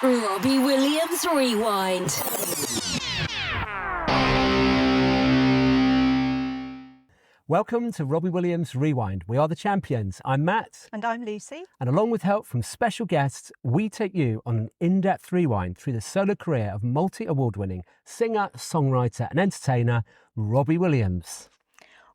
Robbie Williams Rewind. Welcome to Robbie Williams Rewind. We are the champions. I'm Matt. And I'm Lucy. And along with help from special guests, we take you on an in-depth rewind through the solo career of multi-award-winning singer, songwriter and entertainer, Robbie Williams.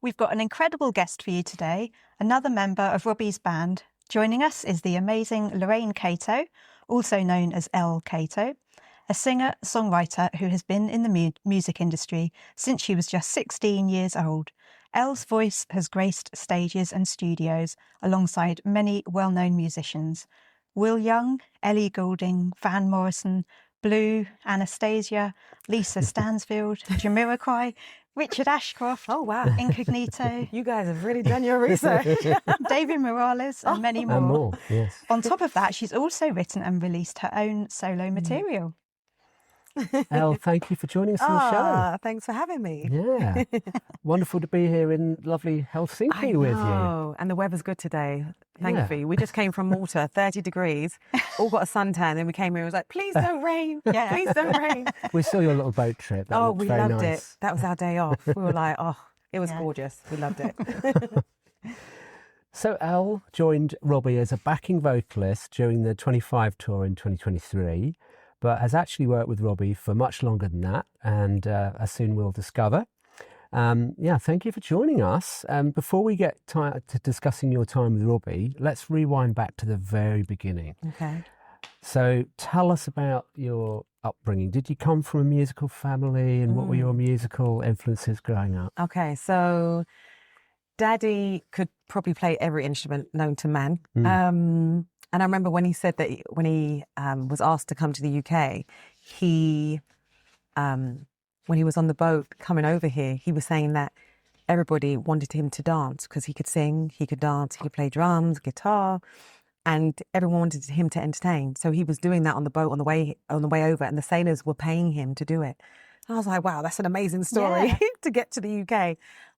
We've got an incredible guest for you today, another member of Robbie's band. Joining us is the amazing Lorraine Cato, also known as Elle Cato, a singer-songwriter who has been in the music industry since she was just 16 years old. Elle's voice has graced stages and studios alongside many well-known musicians. Will Young, Ellie Goulding, Van Morrisson, Blue, Anastacia, Lisa Stansfield, Jamiroquai, Richard Ashcroft, oh wow, Incognito. You guys have really done your research. David Morales and many more. And more, yes. On top of that, she's also written and released her own solo material. Elle, thank you for joining us on the show. Thanks for having me. Yeah. Wonderful to be here in lovely Helsinki with you. And the weather's good today. Thankfully. We just came from Malta, 30 degrees, all got a suntan. Then we came here and was like, please don't rain. Yeah. Please don't rain. We saw your little boat trip. That looked we very loved nice. it. That was our day off. We were like, it was gorgeous. We loved it. So Elle joined Robbie as a backing vocalist during the 25 tour in 2023, but has actually worked with Robbie for much longer than that, and as soon we'll discover. Thank you for joining us. Before we get to discussing your time with Robbie, let's rewind back to the very beginning. Okay. So tell us about your upbringing. Did you come from a musical family, and what were your musical influences growing up? Okay, so Daddy could probably play every instrument known to man. And I remember when he said that when he was asked to come to the UK, when he was on the boat coming over here, he was saying that everybody wanted him to dance because he could sing, he could dance, he could play drums, guitar, and everyone wanted him to entertain. So he was doing that on the boat on the way over, and the sailors were paying him to do it. And I was like, wow, that's an amazing story to get to the UK.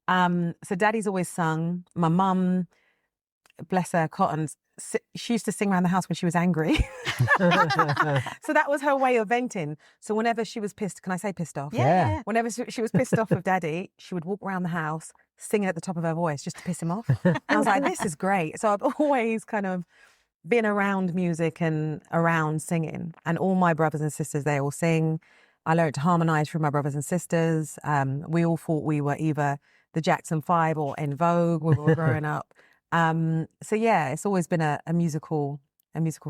So Daddy's always sung. My mum, bless her cottons, she used to sing around the house when she was angry. So that was her way of venting. So whenever she was pissed, can I say pissed off? Yeah. Whenever she was pissed off with Daddy, she would walk around the house singing at the top of her voice just to piss him off. And I was like, this is great. So I've always kind of been around music and around singing. And all my brothers and sisters, they all sing. I learned to harmonise from my brothers and sisters. We all thought we were either the Jackson 5 or En Vogue when we were growing up. It's always been a musical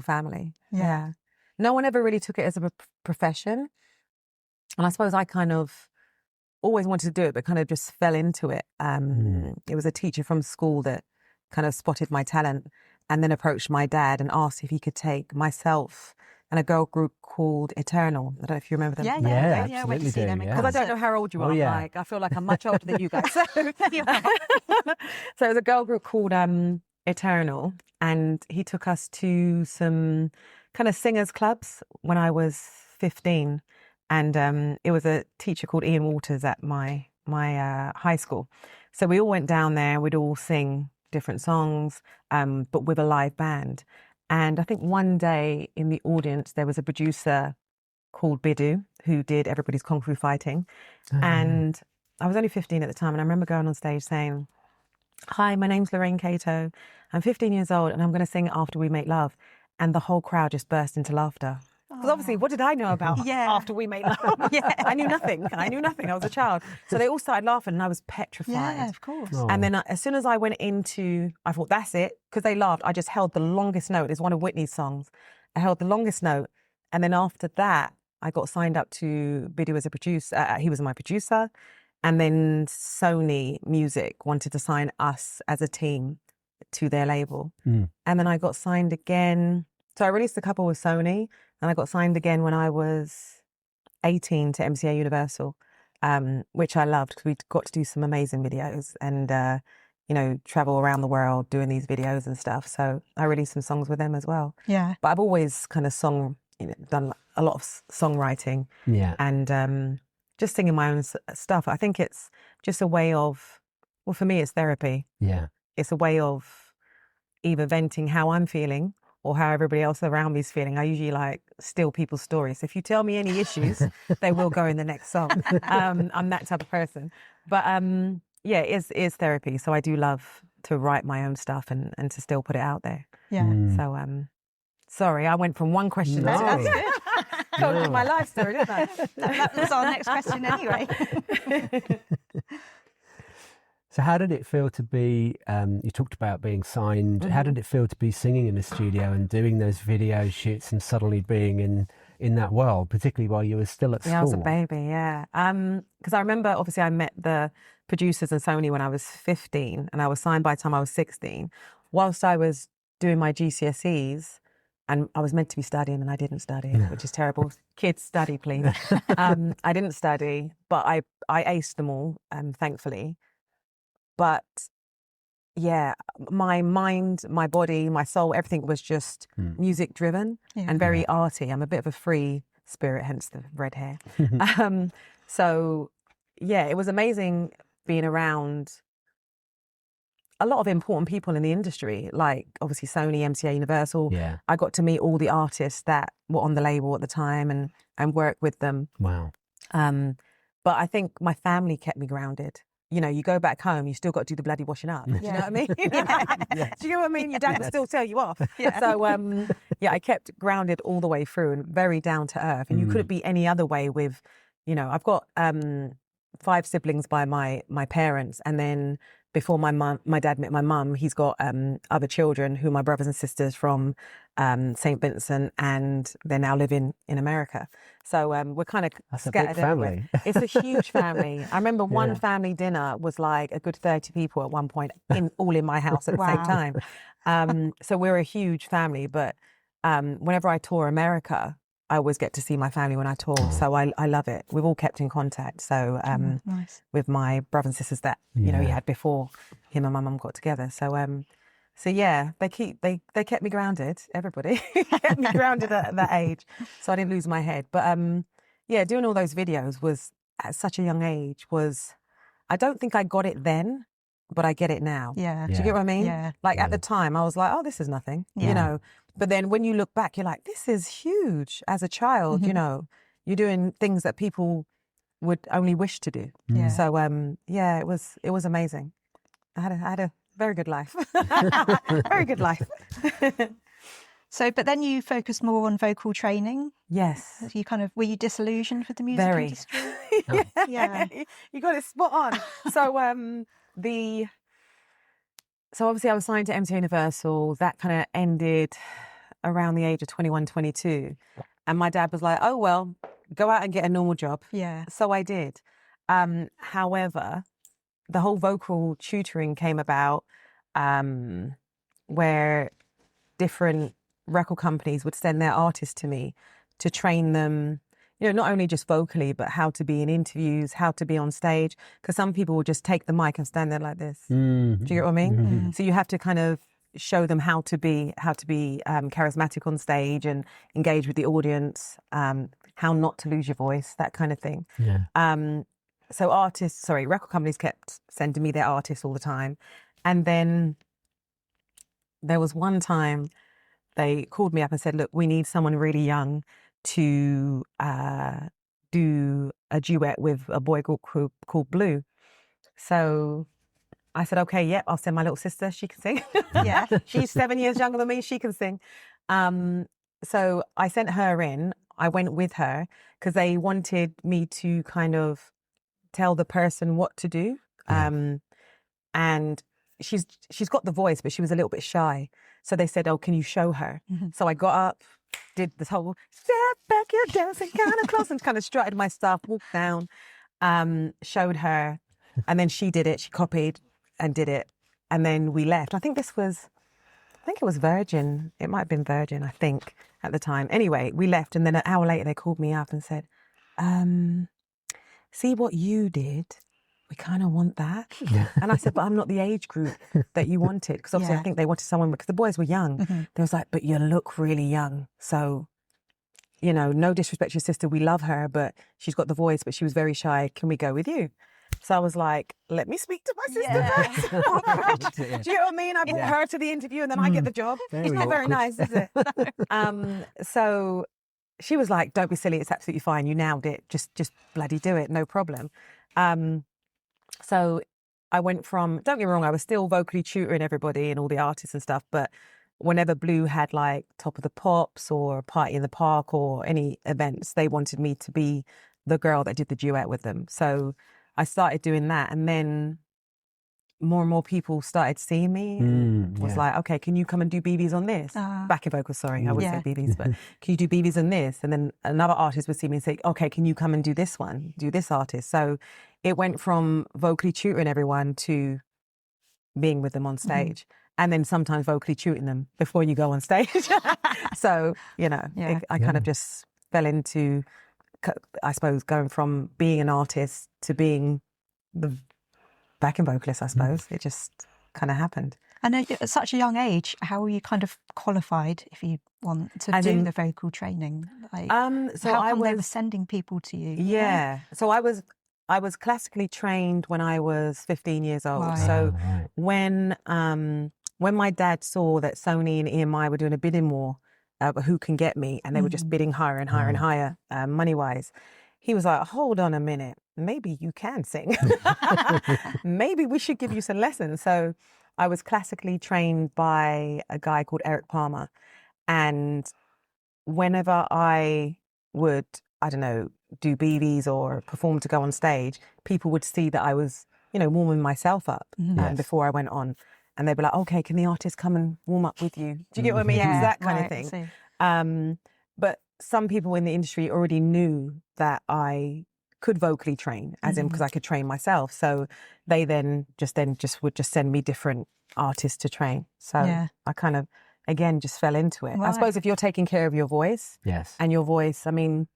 family. Yeah. No one ever really took it as a profession. And I suppose I kind of always wanted to do it, but kind of just fell into it. It was a teacher from school that kind of spotted my talent and then approached my dad and asked if he could take myself and a girl group called Eternal. I don't know if you remember them. Yeah, I went to see them in Because I don't know how old you are. yeah. Like, I feel like I'm much older than you guys. So it was a girl group called Eternal, and he took us to some kind of singers clubs when I was 15. And it was a teacher called Ian Waters at my high school. So we all went down there, we'd all sing different songs, but with a live band. And I think one day in the audience, there was a producer called Bidu who did Everybody's Kung Fu Fighting. And I was only 15 at the time. And I remember going on stage saying, hi, my name's Lorraine Cato. I'm 15 years old and I'm going to sing After We Make Love. And the whole crowd just burst into laughter. Because obviously, what did I know about After We Make Love? I knew nothing. I was a child. So they all started laughing and I was petrified. Yeah, of course. Oh. And then as soon as I went I thought, that's it. Because they laughed, I just held the longest note. It's one of Whitney's songs. I held the longest note. And then after that, I got signed up to Bidu as a producer. He was my producer. And then Sony Music wanted to sign us as a team to their label. And then I got signed again. So I released a couple with Sony, and I got signed again when I was 18 to MCA Universal, which I loved because we got to do some amazing videos and, travel around the world doing these videos and stuff. So I released some songs with them as well. Yeah. But I've always kind of done a lot of songwriting. Yeah. And just singing my own stuff. I think it's just a way of, well, for me, it's therapy. Yeah. It's a way of either venting how I'm feeling or how everybody else around me is feeling. I usually steal people's stories. If you tell me any issues, they will go in the next song. I'm that type of person. But yeah, it is therapy. So I do love to write my own stuff and to still put it out there. Yeah. So sorry, I went from one question to told you my life story, didn't I? That was our next question anyway. So how did it feel to be, you talked about being signed, how did it feel to be singing in the studio and doing those video shoots and suddenly being in that world, particularly while you were still at school? Yeah, I was a baby, yeah. Because I remember, obviously, I met the producers and Sony when I was 15 and I was signed by the time I was 16. Whilst I was doing my GCSEs, and I was meant to be studying and I didn't study, which is terrible. Kids, study, please. I didn't study, but I aced them all, thankfully. But yeah, my mind, my body, my soul, everything was just music driven and very arty. I'm a bit of a free spirit, hence the red hair. So yeah, it was amazing being around a lot of important people in the industry, like obviously Sony, MCA, Universal. Yeah. I got to meet all the artists that were on the label at the time and work with them. Wow. But I think my family kept me grounded. You know, you go back home, you still got to do the bloody washing up. Do you know what I mean? Do you know what I mean? Your dad will still tell you off. Yeah. So, yeah, I kept grounded all the way through and very down to earth. And you couldn't be any other way with, you know, I've got 5 siblings by my parents. And then before my dad met my mum, he's got other children who are my brothers and sisters from St. Vincent, and they're now living in America. So we're kind of scattered. Big family. It's a huge family. I remember one family dinner was like a good 30 people at one point, all in my house at the same time. So we're a huge family. But whenever I tour America, I always get to see my family when I tour. So I love it. We've all kept in contact. So Nice. with my brothers and sisters that you know he had before him and my mum got together. So yeah, they kept me grounded. Everybody kept me grounded at that age, so I didn't lose my head. But yeah, doing all those videos was at such a young age. I don't think I got it then, but I get it now. Yeah. Do you get what I mean? Yeah. Like at the time, I was like, oh, this is nothing. Yeah. You know. But then when you look back, you're like, this is huge. As a child, you know, you're doing things that people would only wish to do. Yeah. So yeah, it was amazing. I had a very good life. Very good life. So, but then you focused more on vocal training. Yes. You were you disillusioned with the music Very. industry? Yeah. You got it spot on. So so obviously I was signed to MCA Universal. That kind of ended around the age of 21, 22. And my dad was like, oh, well, go out and get a normal job. Yeah. So I did. However, the whole vocal tutoring came about where different record companies would send their artists to me to train them, you know, not only just vocally, but how to be in interviews, how to be on stage. Because some people will just take the mic and stand there like this. Do you get what I mean? So you have to kind of show them how to be charismatic on stage and engage with the audience, how not to lose your voice, that kind of thing. Yeah. So record companies kept sending me their artists all the time. And then there was one time they called me up and said, look, we need someone really young to do a duet with a boy group called Blue. So I said, okay, yeah, I'll send my little sister. She can sing. Yeah. She's 7 years younger than me. She can sing. So I sent her in. I went with her because they wanted me to kind of tell the person what to do. And she's got the voice, but she was a little bit shy. So they said, oh, can you show her? So I got up, did this whole step back, you're dancing kind of close, and kind of strutted my stuff, walked down, showed her, and then she did it. She copied and did it, and then we left. I think it was Virgin. It might have been Virgin, I think, at the time. Anyway, we left, and then an hour later they called me up and said, see what you did? We kind of want that. And I said, but I'm not the age group that you wanted. Because obviously I think they wanted someone, because the boys were young. They was like, but you look really young. So, you know, no disrespect to your sister. We love her, but she's got the voice, but she was very shy. Can we go with you? So I was like, let me speak to my sister first. Do you know what I mean? I brought her to the interview and then I get the job. It's not very nice, is it? So she was like, don't be silly, it's absolutely fine. You nailed it. Just bloody do it. No problem. So I went from, don't get me wrong, I was still vocally tutoring everybody and all the artists and stuff, but whenever Blue had like Top of the Pops or Party in the Park or any events, they wanted me to be the girl that did the duet with them. So I started doing that, and then more and more people started seeing me. Was like, okay, can you come and do BBs on this? Backing vocals, sorry, I would say BBs, but can you do BBs on this? And then another artist would see me and say, okay, can you come and do this one? Do this artist. So it went from vocally tutoring everyone to being with them on stage. And then sometimes vocally tutoring them before you go on stage. So, you know, I kind of just fell into, I suppose, going from being an artist to being the backing vocalist, I suppose. It just kind of happened. And at such a young age, how were you kind of qualified, if you want, to do the vocal training? Like, so how come they were sending people to you? Yeah. So I was classically trained when I was 15 years old. Right. So when my dad saw that Sony and EMI were doing a bidding war, who can get me, and they were just bidding higher and higher and higher, money-wise, he was like, hold on a minute, maybe you can sing. Maybe we should give you some lessons. So I was classically trained by a guy called Eric Palmer. And whenever I would, I don't know, do BVs or perform to go on stage, people would see that I was, you know, warming myself up before I went on. And they'd be like, okay, can the artist come and warm up with you? Do you get what I mean? It was that kind of thing. But some people in the industry already knew that I could vocally train, as in because I could train myself. So they then would send me different artists to train. So I kind of, again, just fell into it. Right. I suppose if you're taking care of your voice and your voice, I mean,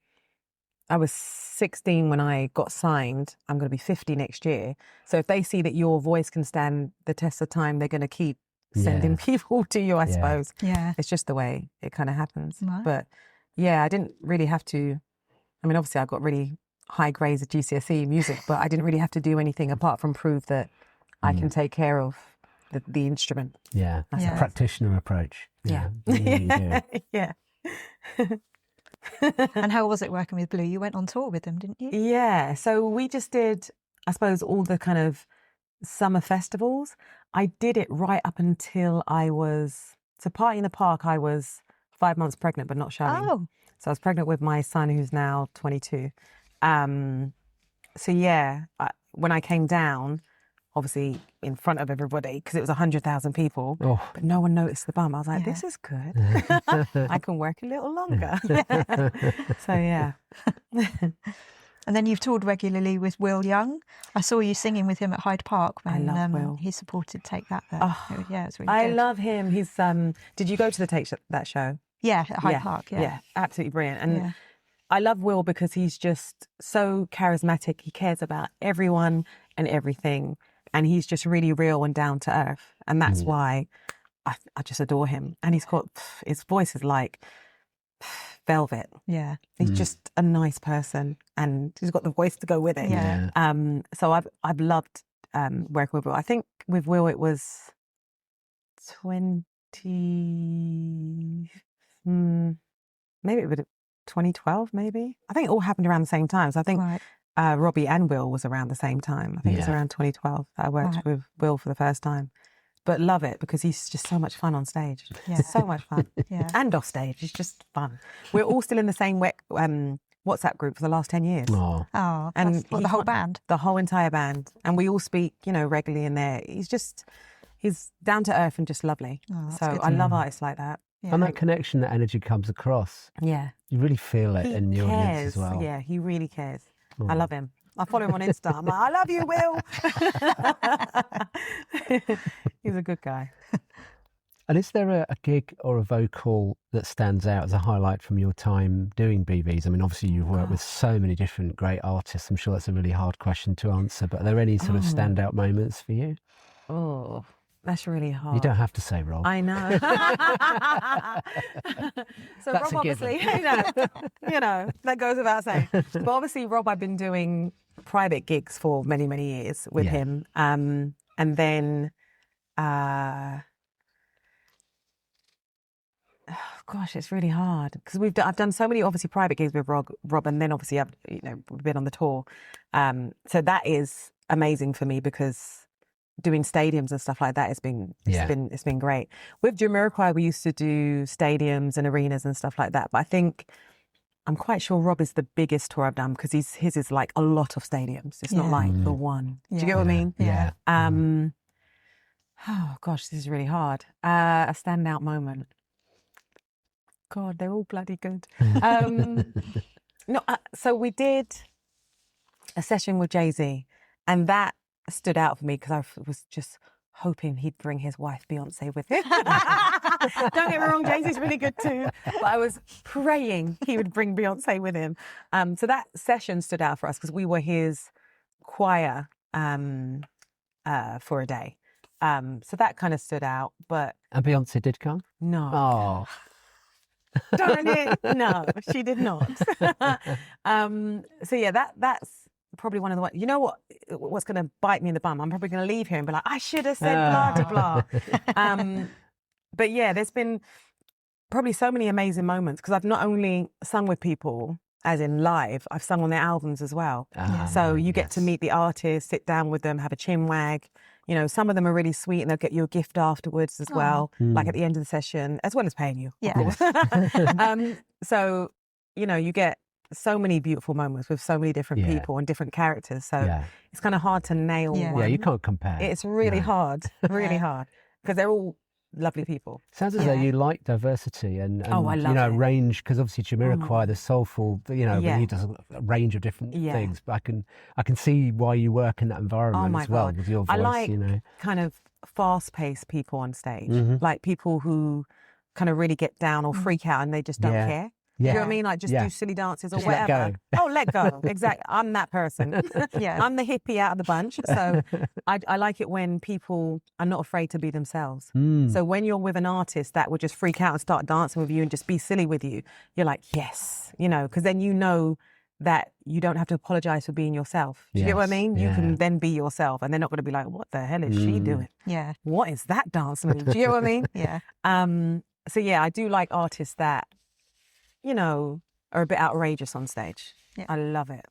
I was 16 when I got signed. I'm going to be 50 next year. So if they see that your voice can stand the test of time, they're going to keep sending people to you, I suppose. Yeah. It's just the way it kind of happens. Right. But yeah, I didn't really have to, I mean, obviously I got really high grades at GCSE music, but I didn't really have to do anything apart from prove that I can take care of the instrument. Yeah, that's a practitioner approach. Yeah. Yeah. And how was it working with Blue? You went on tour with them, didn't you? Yeah. So we just did, I suppose, all the kind of summer festivals. I did it right up until so Party in the Park, I was 5 months pregnant, but not showing. Oh. So I was pregnant with my son, who's now 22. So yeah, when I came down, obviously in front of everybody, because it was 100,000 people, but no one noticed the bum. I was like, this is good. I can work a little longer. So yeah. And then you've toured regularly with Will Young. I saw you singing with him at Hyde Park when I love Will. He supported Take That there. Oh, yeah, it's really good. I good. love him. He's did you go to the Take That show? Yeah, at Hyde Park. Yeah, absolutely brilliant. And I love Will because he's just so charismatic. He cares about everyone and everything. And he's just really real and down to earth. And that's why I just adore him. And his voice is like velvet. Yeah. He's just a nice person and he's got the voice to go with it. Yeah. So I've loved working with Will. I think with Will it was 20, maybe it was 2012, maybe. I think it all happened around the same time. So I think Robbie and Will was around the same time. I think it was around 2012 that I worked with Will for the first time. But love it because he's just so much fun on stage. Yeah. So much fun. And off stage. It's just fun. We're all still in the same WhatsApp group for the last 10 years. Oh, and the whole band? The whole entire band. And we all speak, regularly in there. He's down to earth and just lovely. Oh, so I love artists like that. Yeah. And that connection, that energy comes across. Yeah. You really feel it in the audience as well. Yeah, he really cares. I love him. I follow him on Insta. I'm like, I love you, Will. He's a good guy. And is there a gig or a vocal that stands out as a highlight from your time doing BVs? I mean, obviously you've worked with so many different great artists. I'm sure that's a really hard question to answer, but are there any sort of standout moments for you? Oh, that's really hard. You don't have to say Rob. I know. So that's Rob, obviously, that goes without saying. But obviously, Rob, I've been doing private gigs for many, many years with him. And then gosh, it's really hard because I've done so many obviously private gigs with Rob, and then obviously we've been on the tour. So that is amazing for me because doing stadiums and stuff like that it's been great. With Jamiroquai, we used to do stadiums and arenas and stuff like that. But I think I'm quite sure Rob is the biggest tour I've done because his is like a lot of stadiums. It's not like the one. Do you get what I mean? Yeah. Oh gosh, this is really hard. A standout moment. God, they're all bloody good. So we did a session with Jay-Z, and that stood out for me because I was just hoping he'd bring his wife Beyonce with him. Don't get me wrong, Jay-Z's really good too, but I was praying he would bring Beyonce with him. So that session stood out for us because we were his choir for a day. So that kind of stood out, but... And Beyonce did come? No. Oh. Darn it. No, she did not. So yeah, that's probably one of the ones. You know what's going to bite me in the bum? I'm probably going to leave here and be like, I should have said blah, blah, blah. But yeah, there's been probably so many amazing moments because I've not only sung with people, as in live, I've sung on their albums as well. So you get to meet the artists, sit down with them, have a chin wag. You know, some of them are really sweet and they'll get you a gift afterwards as well, like at the end of the session, as well as paying you. Yeah. So, you know, you get so many beautiful moments with so many different people and different characters. So it's kind of hard to nail one. Yeah, you can't compare. It's really hard, really hard, because they're all lovely people. Sounds as though you like diversity and I love you know, it. range, because obviously Jamiroquai, the soulful, you know, when he does a range of different things. But I can see why you work in that environment as well with your voice. I like you know, kind of fast-paced people on stage, like people who kind of really get down or freak out and they just don't care. Yeah. Do you know what I mean? Like just do silly dances or Just whatever. let go. Oh, let go. Exactly. I'm that person. I'm the hippie out of the bunch. So I like it when people are not afraid to be themselves. So when you're with an artist that would just freak out and start dancing with you and just be silly with you, you're like, yes, you know, because then you know that you don't have to apologize for being yourself. Do you get what I mean? You can then be yourself and they're not going to be like, what the hell is she doing? Yeah. What is that dance move? Do you get what I mean? Yeah. So yeah, I do like artists that, you know, are a bit outrageous on stage. Yeah. I love it.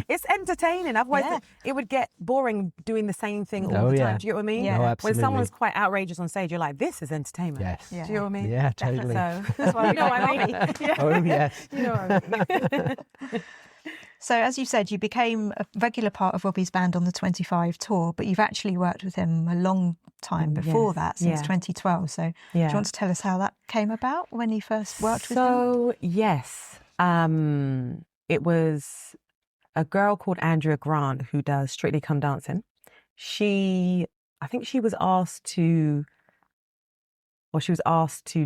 It's entertaining. Otherwise, it would get boring doing the same thing all the time. Do you get what I mean? Yeah. Oh, absolutely. When someone's quite outrageous on stage, you're like, this is entertainment. Yes. Yeah. Do you know what I mean? Yeah, totally. So that's why you know what I mean. Oh, yes. You know what I mean. So, as you said, you became a regular part of Robbie's band on the 25 tour, but you've actually worked with him a long time before that, since 2012. So, do you want to tell us how that came about when you first worked with him? So, yes. It was a girl called Andrea Grant who does Strictly Come Dancing. I think she was asked to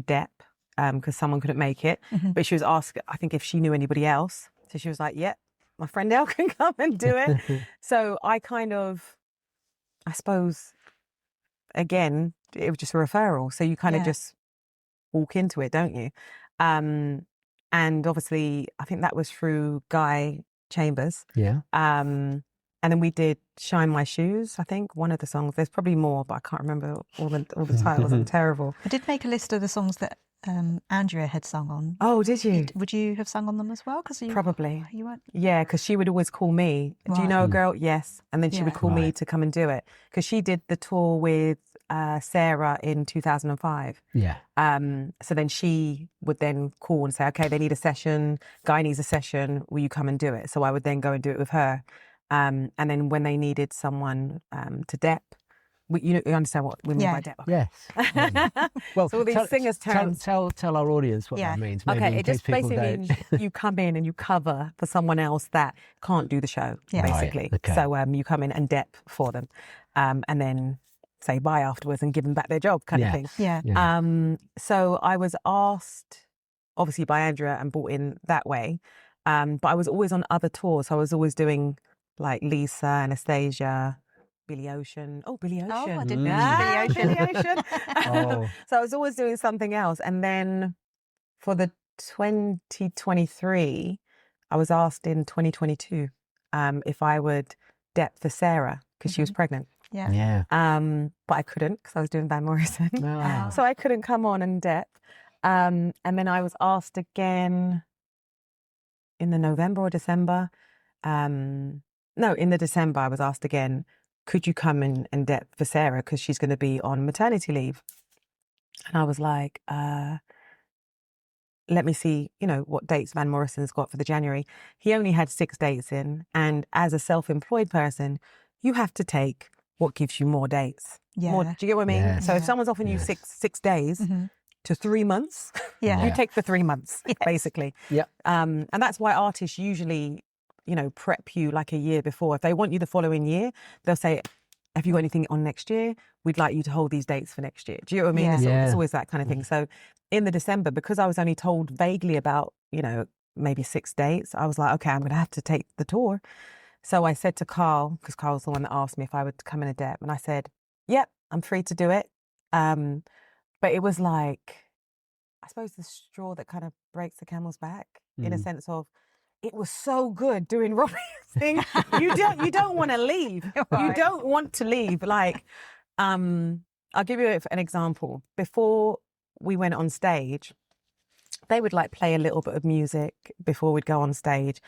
Dep because someone couldn't make it, but she was asked, I think, if she knew anybody else. So she was like, yep, my friend Elle can come and do it. So I suppose, again, it was just a referral. So you kind of just walk into it, don't you? And obviously, I think that was through Guy Chambers. Yeah. And then we did Shine My Shoes, I think, one of the songs. There's probably more, but I can't remember all the titles. I'm terrible. I did make a list of the songs that Andrea had sung on. Oh, did you? Would you have sung on them as well? Probably. You weren't? Yeah, because she would always call me. Right. Do you know a girl? Yes. And then she would call me to come and do it. Because she did the tour with Sara in 2005. Yeah. So then she would then call and say, okay, they need a session. Guy needs a session. Will you come and do it? So I would then go and do it with her. And then when they needed someone to Dep, you understand what we mean by Dep? Yes. Well, so all these singers terms. Tell our audience what that means. Maybe Okay, it just basically means you come in and you cover for someone else that can't do the show, basically. Right. Okay. So you come in and Dep for them, and then say bye afterwards and give them back their job, kind of thing. Yeah. So I was asked, obviously by Andrea, and brought in that way, but I was always on other tours. So I was always doing like Lisa, Anastacia, Billy Ocean. Oh, Billy Ocean. Oh, I didn't mention Billy Ocean. So I was always doing something else. And then for the 2023, I was asked in 2022 if I would Dep for Sara because she was pregnant. Yeah. But I couldn't because I was doing Van Morrison. Oh. So I couldn't come on and Depp. And then I was asked again in the November or December. No, in the December I was asked again, could you come and Depp for Sara because she's going to be on maternity leave? And I was like, let me see, what dates Van Morrison's got for the January. He only had 6 dates in. And as a self-employed person, you have to take what gives you more dates. Yeah. Do you get what I mean? Yes. So if someone's offering you Yes. six days to 3 months, Yeah. you take the 3 months, Yes. basically. Yeah. And that's why artists usually, prep you like a year before. If they want you the following year, they'll say, have you got anything on next year? We'd like you to hold these dates for next year. Do you know what I mean? Yeah. It's always that kind of thing. So in the December, because I was only told vaguely about, maybe 6 dates, I was like, okay, I'm going to have to take the tour. So I said to Carl, because Carl's the one that asked me if I would come in a Depp, and I said, yep, I'm free to do it. But it was like, I suppose the straw that kind of breaks the camel's back in a sense of, it was so good doing Robbie's thing. You don't want to leave. Right. You don't want to leave. Like, I'll give you an example. Before we went on stage, they would like play a little bit of music before we'd go on stage,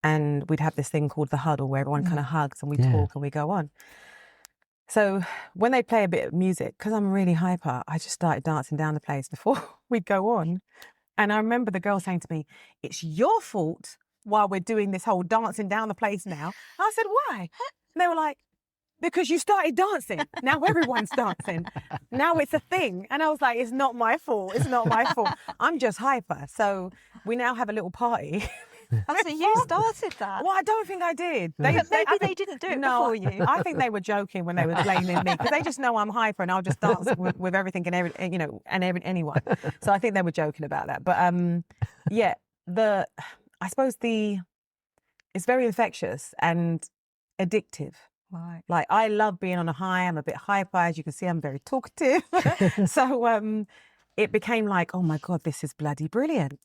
and we'd have this thing called the huddle where everyone kind of hugs and we talk and we go on. So when they play a bit of music, because I'm really hyper, I just started dancing down the place before we'd go on. And I remember the girl saying to me, it's your fault while we're doing this whole dancing down the place now. I said, why? And they were like, because you started dancing. Now everyone's dancing. Now it's a thing. And I was like, it's not my fault. It's not my fault. I'm just hyper. So we now have a little party. So you started that? Well, I don't think I did. Maybe they didn't do it before you. I think they were joking when they were blaming me because they just know I'm hyper and I'll just dance with everything and anyone. So I think they were joking about that. But I suppose it's very infectious and addictive. Right. Like, I love being on a high. I'm a bit hyper. As you can see, I'm very talkative. So it became like, oh my God, this is bloody brilliant.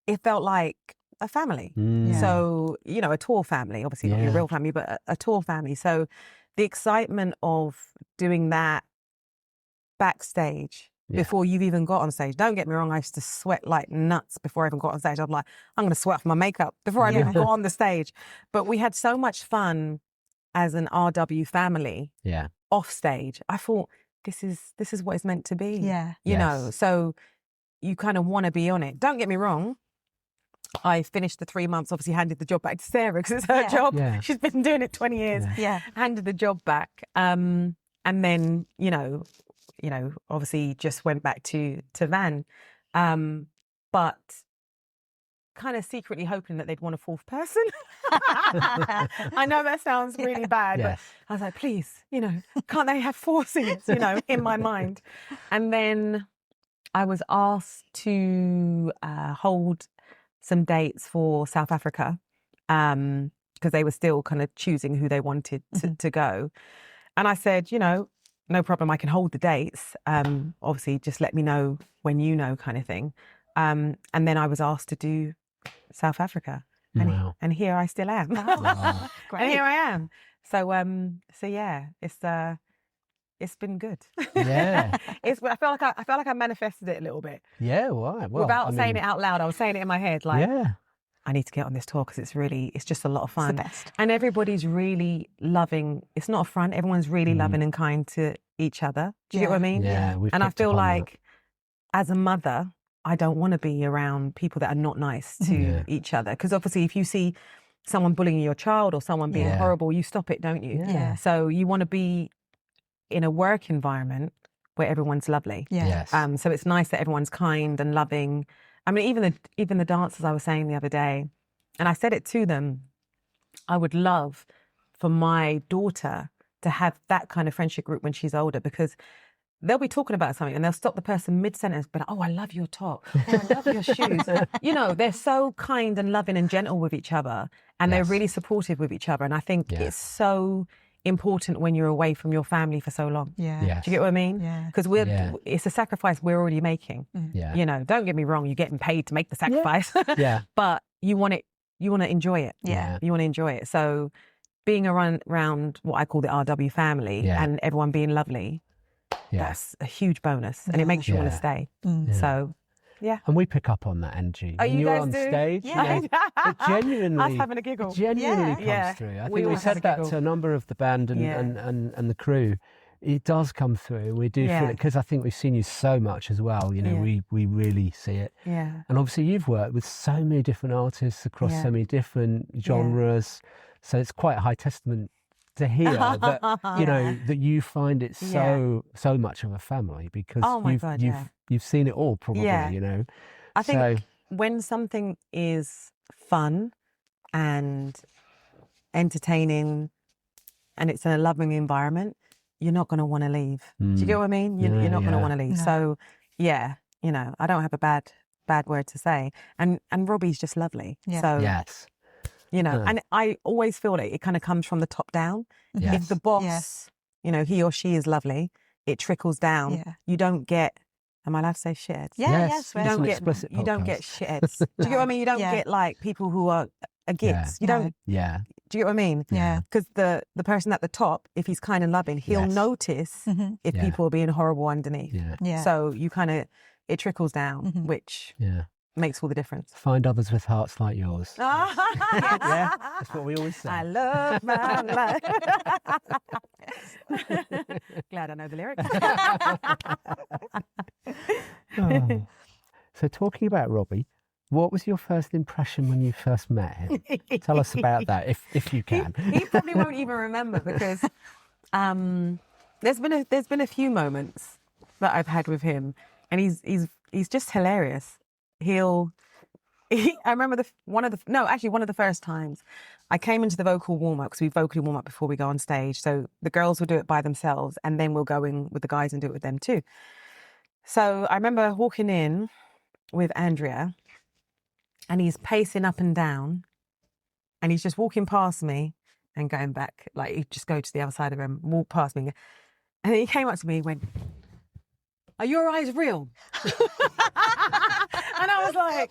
It felt like a family. So, a tour family, obviously not your real family, but a tour family. So the excitement of doing that backstage before you've even got on stage. Don't get me wrong, I used to sweat like nuts before I even got on stage. I'm like, I'm going to sweat off my makeup before I even got on the stage. But we had so much fun as an RW family off stage. I thought, this is what it's meant to be. Yeah. You know, so you kind of want to be on it. Don't get me wrong. I finished the 3 months, obviously handed the job back to Sara because it's her job. Yeah. She's been doing it 20 years. Yeah. Handed the job back. And then, obviously just went back to Van. But kind of secretly hoping that they'd want a fourth person. I know that sounds really bad, but I was like, please, can't they have 4 singers, in my mind. And then I was asked to hold some dates for South Africa because they were still kind of choosing who they wanted to go. And I said, no problem, I can hold the dates. Obviously, just let me know when you know, kind of thing. And then I was asked to do South Africa. And here I still am. Oh, great. And here I am. So yeah, it's been good. Yeah. I feel like I manifested it a little bit. Yeah, why? Well, without saying it out loud, I was saying it in my head, like, I need to get on this tour because it's just a lot of fun. It's the best. And everybody's really loving. It's not a front. Everyone's really loving and kind to each other. Do you get what I mean? Yeah. And I feel like, as a mother, I don't want to be around people that are not nice to each other. Because obviously, if you see someone bullying your child or someone being horrible, you stop it, don't you? Yeah. So you want to be in a work environment where everyone's lovely. Yeah. Yes. So it's nice that everyone's kind and loving. I mean, even the dancers, I was saying the other day, and I said it to them, I would love for my daughter to have that kind of friendship group when she's older, because they'll be talking about something and they'll stop the person mid-sentence, but oh, I love your top, oh, I love your shoes. They're so kind and loving and gentle with each other, and they're really supportive with each other. And I think it's so important when you're away from your family for so long. Yeah. Yes. Do you get what I mean? Yeah. Because it's a sacrifice we're already making. Yeah. Don't get me wrong, you're getting paid to make the sacrifice. Yeah. But you want to enjoy it. Yeah. You want to enjoy it. So being around what I call the RW family and everyone being lovely, that's a huge bonus. And it makes you want to stay. So, And we pick up on that energy. Oh, when you you're guys on do? stage, Yeah. it genuinely, us having a giggle. Genuinely comes through. I think we always have said a that giggle. to a number of the band and the crew. It does come through. We do feel it because I think we've seen you so much as well. You know, we really see it. Yeah. And obviously you've worked with so many different artists across so many different genres. So it's quite a high testament to hear that, you know, that you find it so much of a family because you've seen it all probably, you know. I think when something is fun and entertaining and it's in a loving environment, you're not going to want to leave. Do you get what I mean? You're not going to want to leave. No. So, you know, I don't have a bad word to say. And Robbie's just lovely. Yeah. So, you know, and I always feel like it kind of comes from the top down. Yes. If the boss, you know, he or she is lovely, it trickles down. Yeah. You don't get, am I allowed to say shitheads? Yes. You don't get shitheads. Do you get what I mean? You don't get like people who are gits. You don't. Yeah. Do you get what I mean? Yeah. Because the person at the top, if he's kind and loving, he'll notice if people are being horrible underneath. Yeah. So you kind of, it trickles down, which makes all the difference. Find others with hearts like yours. Yeah, that's what we always say. I love my life. Glad I know the lyrics. So talking about Robbie, what was your first impression when you first met him? Tell us about that, if you can. He probably won't even remember because there's been a few moments that I've had with him, and he's just hilarious. I remember one of the first times I came into the vocal warm-up, because we vocally warm up before we go on stage. So the girls will do it by themselves and then we'll go in with the guys and do it with them too. So I remember walking in with Andrea and he's pacing up and down and he's just walking past me and going back. Like he'd just go to the other side of the room, walk past me. And then he came up to me and went, "Are your eyes real?" And I was like,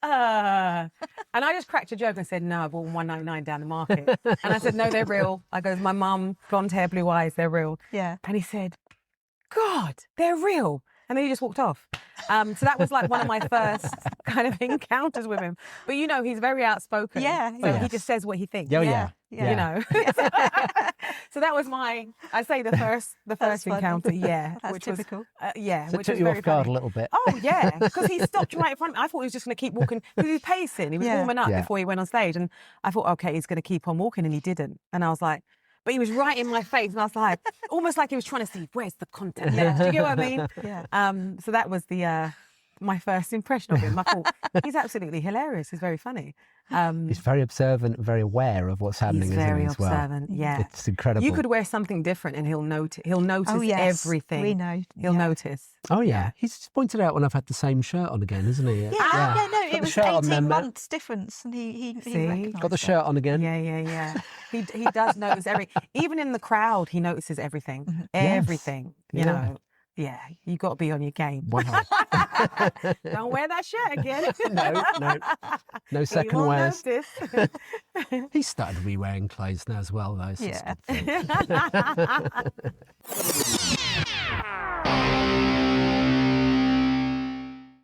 and I just cracked a joke and said, "No, I bought $1.99 down the market." And I said, "No, they're real." I goes, "My mum, blonde hair, blue eyes, they're real." Yeah. And he said, "God, they're real." And then he just walked off. So that was like one of my first kind of encounters with him. But you know, he's very outspoken. Yeah. So he just says what he thinks. Oh, yeah. You know. So that was the first encounter. Yeah. That's typical. So which was took you very off guard funny. a little bit. Oh yeah, because he stopped right in front of me. I thought he was just going to keep walking because he was pacing. He was warming up before he went on stage, and I thought, okay, he's going to keep on walking, and he didn't. And I was like, but he was right in my face, and I was like, almost like he was trying to see where's the content left. Do you get what I mean? Yeah. So that was my first impression of him. I thought he's absolutely hilarious. He's very funny. He's very observant, very aware of what's happening. He's very as well. observant. Yeah, it's incredible. You could wear something different, and he'll notice. He'll notice everything. We know. He'll notice. Oh yeah, he's just pointed out when I've had the same shirt on again, isn't he? No, it was 18 months difference, and he got the shirt on again. Yeah. He does notice even in the crowd, he notices everything. Mm-hmm. Everything. You know. Yeah, you got to be on your game. Wow. Don't wear that shirt again. No second wears. Notice. He started re-wearing clothes now as well, though. So yeah.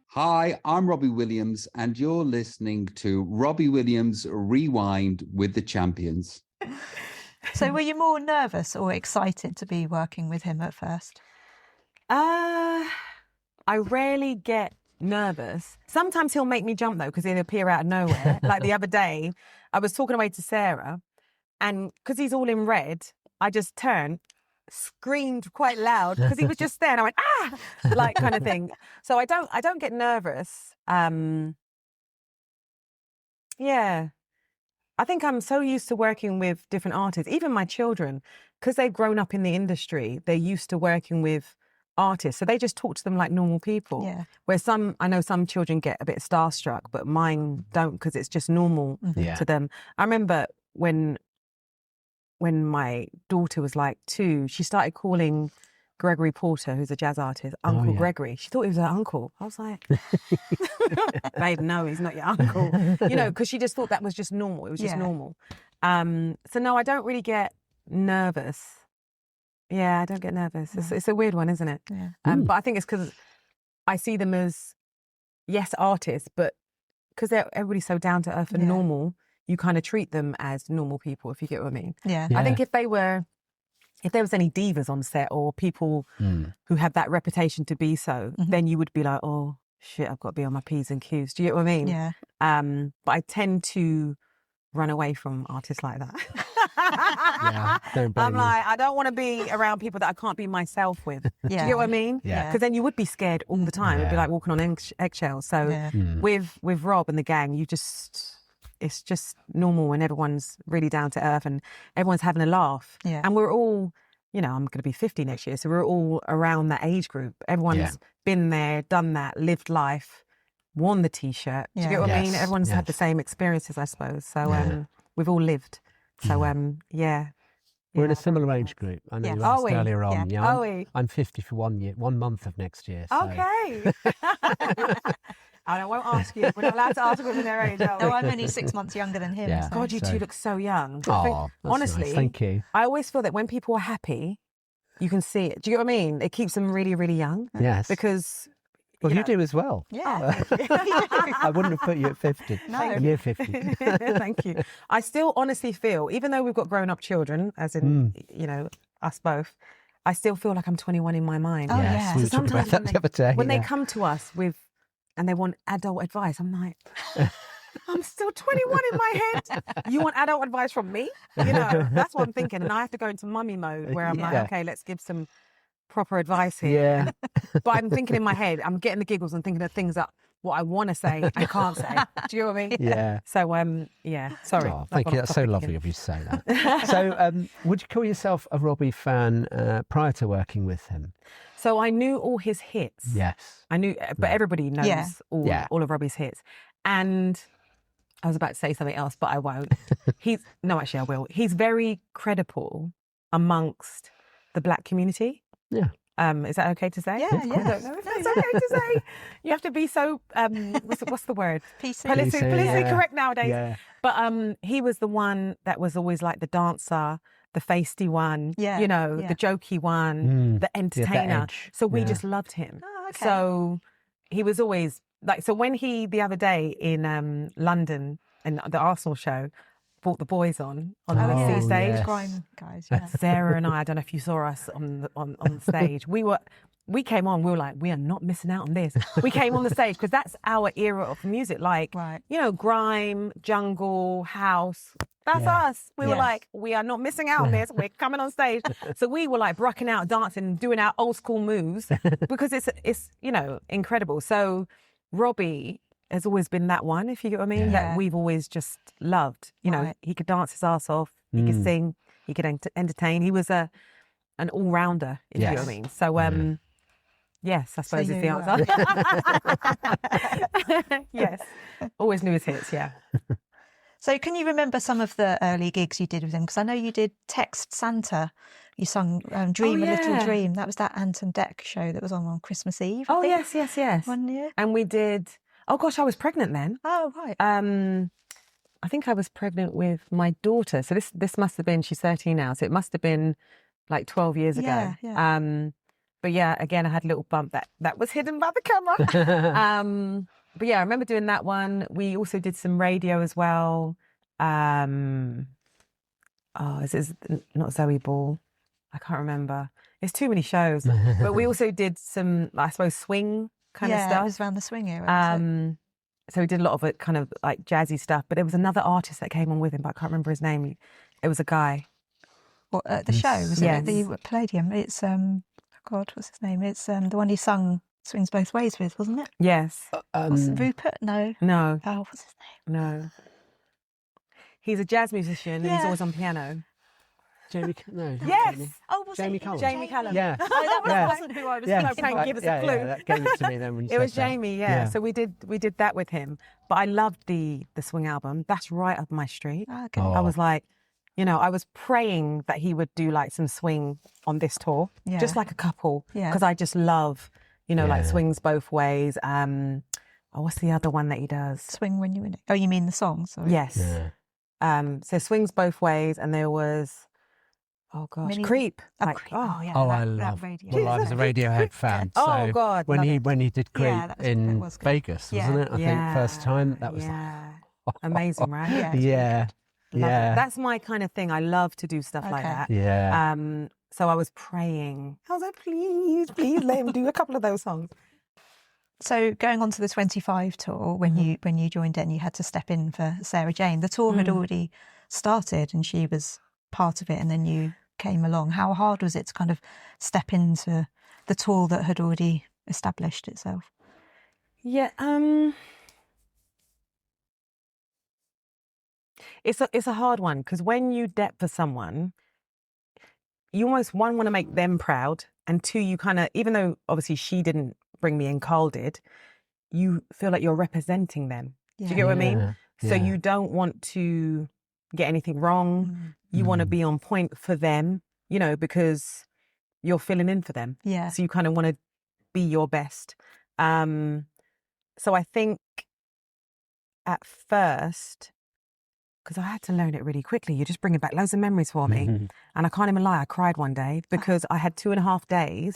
Hi, I'm Robbie Williams, and you're listening to Robbie Williams Rewind with the Champions. So were you more nervous or excited to be working with him at first? I rarely get nervous. Sometimes he'll make me jump though, because he'll appear out of nowhere. Like the other day, I was talking away to Sara, and because he's all in red, I just turned, screamed quite loud because he was just there, and I went like kind of thing. So I don't get nervous. Yeah. I think I'm so used to working with different artists, even my children, because they've grown up in the industry, they're used to working with artists. So they just talk to them like normal people. Yeah. Where I know some children get a bit starstruck, but mine don't, because it's just normal to them. I remember when my daughter was like 2, she started calling Gregory Porter, who's a jazz artist, Uncle Gregory. She thought he was her uncle. I was like, babe, no, he's not your uncle. You know, because she just thought that was just normal. It was just normal. So no, I don't really get nervous. Yeah, I don't get nervous. It's a weird one, isn't it? Yeah. But I think it's because I see them as, yes, artists, but because everybody's so down to earth and normal, you kind of treat them as normal people, if you get what I mean. Yeah. I think if there was any divas on set or people who have that reputation to be so, then you would be like, oh shit, I've got to be on my P's and Q's. Do you get what I mean? Yeah. But I tend to run away from artists like that. Don't blame I'm like, I don't want to be around people that I can't be myself with. Yeah. Do you get what I mean? Yeah. Because then you would be scared all the time. It'd be like walking on eggshells. So with Rob and the gang, it's just normal when everyone's really down to earth and everyone's having a laugh. Yeah. And we're all, I'm going to be 50 next year. So we're all around that age group. Everyone's been there, done that, lived life, worn the T-shirt. Do you get what I mean? Everyone's had the same experiences, I suppose. So we've all lived. So, We're in a similar age group. I know you asked earlier on. Yeah. I'm 50 for 1 month of next year. So. Okay. I won't ask you. We're not allowed to ask women their age, are we? No, I'm only 6 months younger than him. Yeah. So. God, you two look so young. Oh, honestly, nice. Thank you. I always feel that when people are happy, you can see it. Do you get what I mean? It keeps them really, really young. Yes. Because... Well, you do as well. Yeah. I wouldn't have put you at 50. No. Year 50. Thank you. I still honestly feel, even though we've got grown-up children, as in, us both, I still feel like I'm 21 in my mind. Oh, Yes, yeah. we were talking about that the other day. When they come to us and they want adult advice, I'm like... I'm still 21 in my head. You want adult advice from me? That's what I'm thinking. And I have to go into mummy mode where I'm like, okay, let's give some proper advice here. Yeah. But I'm thinking in my head, I'm getting the giggles and thinking of things that what I want to say and can't say. Do you know what I mean? Yeah. So, sorry. Oh, thank you. That's so lovely of you to say that. So, would you call yourself a Robbie fan prior to working with him? So I knew all his hits. Yes. I knew, but everybody knows all of Robbie's hits. And I was about to say something else, but I won't. Actually I will. He's very credible amongst the Black community. Yeah. Is that okay to say? Yeah, I don't know if that's okay to say. You have to be so, what's the word? Politically correct nowadays. Yeah. But he was the one that was always like the dancer, the feisty one, the jokey one, the entertainer. So we just loved him. Oh, okay. So he was always like, so when he, the other day in London, in the Arsenal show, brought the boys on the C stage. Yes. Grime guys, Sarah and I don't know if you saw us on the stage. We came on, we were like, we are not missing out on this. We came on the stage because that's our era of music, like, grime, jungle, house. That's us. We were like, we are not missing out on this. We're coming on stage. So we were like rocking out, dancing, doing our old school moves because it's incredible. So Robbie has always been that one, if you get what I mean, that we've always just loved. He could dance his ass off, he could sing, he could entertain. He was an all-rounder, if you know what I mean. So, yes, I suppose is the answer. Yes, always knew his hits, yeah. So can you remember some of the early gigs you did with him? Because I know you did Text Santa. You sung Dream a Little Dream. That was that Ant and Dec show that was on Christmas Eve. I think. Yes. 1 year. And we did... Oh, gosh, I was pregnant then. Oh, right. I think I was pregnant with my daughter. So this must have been, she's 13 now, so it must have been like 12 years ago. Yeah. But yeah, again, I had a little bump that was hidden by the camera. But yeah, I remember doing that one. We also did some radio as well. Is it not Zoe Ball? I can't remember. It's too many shows. But we also did some, I suppose, swing kind of stuff. Yeah, it was around the swing era. So we did a lot of it kind of like jazzy stuff. But there was another artist that came on with him, but I can't remember his name. It was a guy. What, at the show? Was it Yes. at the Palladium? It's, God, what's his name? It's the one he sung Swings Both Ways with, wasn't it? Yes. What's it, Rupert? No. No. Oh, what's his name? No. He's a jazz musician and he's always on piano. Jamie, no. Yes. Jamie. Oh, was Jamie it? Callum. Jamie Callum. Yeah. Oh, that Yeah. wasn't who I was Yes. thinking trying of. to give us a clue. Yeah, that came to me then when you It was said that. Jamie, yeah. So we did that with him. But I loved the swing album. That's right up my street. Oh, okay. Oh. I was like, I was praying that he would do like some swing on this tour, Yeah. just like a couple, Yeah. because I just love, like Yeah. swings both ways. What's the other one that he does? Swing When You Win It. Oh, you mean the song? Sorry. Yes. Yeah. So Swings Both Ways, and there was, oh gosh, Creep. Creep. Yeah. Oh, that, I love. radio. Well, I was a Radiohead fan. Oh, so God, when love he it. when he did Creep Yeah, in was good. Vegas, wasn't it? I think first time that was amazing, right? yeah. Love it. That's my kind of thing. I love to do stuff like that. Yeah. So I was praying. I was like, please let him do a couple of those songs. So going on to the 25 tour, when you joined in, you had to step in for Sarah Jane. The tour had already started and she was part of it, and then you came along. How hard was it to kind of step into the tour that had already established itself? Yeah, it's a hard one, because when you dep for someone, you almost, one, want to make them proud, and two, you kind of, even though obviously she didn't bring me in, Carl did, you feel like you're representing them. Do you get what I mean? So you don't want to get anything wrong. You want to be on point for them, you know, because you're filling in for them. Yeah. So you kind of want to be your best. So I think at first, because I had to learn it really quickly, you're just bringing back loads of memories for me. And I can't even lie, I cried one day because I had 2.5 days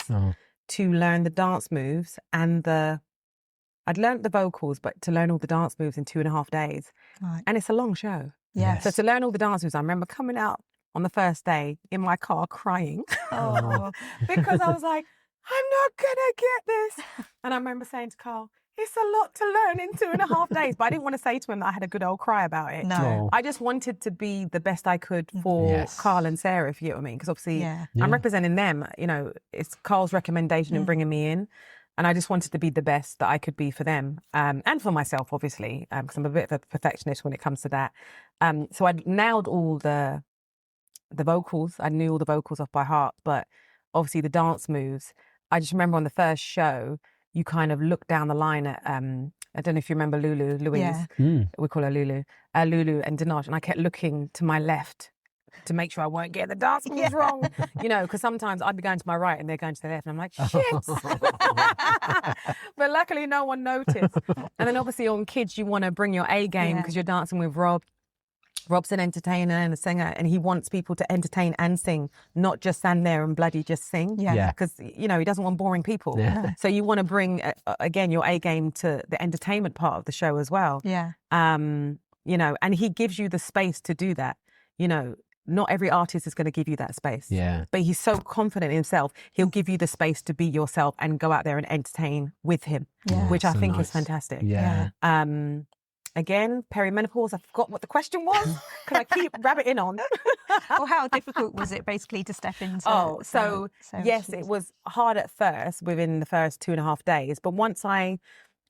to learn the dance moves and I'd learnt the vocals, but to learn all the dance moves in 2.5 days. Right. And it's a long show. Yes. So to learn all the dance moves, I remember coming out on the first day in my car crying. Because I was like, I'm not gonna get this. And I remember saying to Carl, it's a lot to learn in 2.5 days. But I didn't want to say to him that I had a good old cry about it. No. I just wanted to be the best I could for Carl and Sarah, if you get what I mean. Because obviously I'm representing them. You know, it's Carl's recommendation in bringing me in. And I just wanted to be the best that I could be for them. And for myself, obviously, because I'm a bit of a perfectionist when it comes to that. So I'd nailed all the vocals. I knew all the vocals off by heart. But obviously the dance moves, I just remember on the first show, you kind of look down the line at, I don't know if you remember Louise. We call her Lulu. Lulu and Denosh. And I kept looking to my left to make sure I won't get the dance moves wrong. You know, because sometimes I'd be going to my right and they're going to their left. And I'm like, shit. But luckily no one noticed. And then obviously on Kids, you want to bring your A game because you're dancing with Rob. Rob's an entertainer and a singer, and he wants people to entertain and sing, not just stand there and bloody just sing. Because, you know, he doesn't want boring people. So you want to bring, again, your A game to the entertainment part of the show as well. You know, and he gives you the space to do that. You know, not every artist is going to give you that space. But he's so confident in himself, he'll give you the space to be yourself and go out there and entertain with him, which I think is fantastic. Again, perimenopause, I forgot what the question was because I keep rabbiting on. Well, how difficult was it basically to step into? Yes, it was hard at first within the first 2.5 days. But once I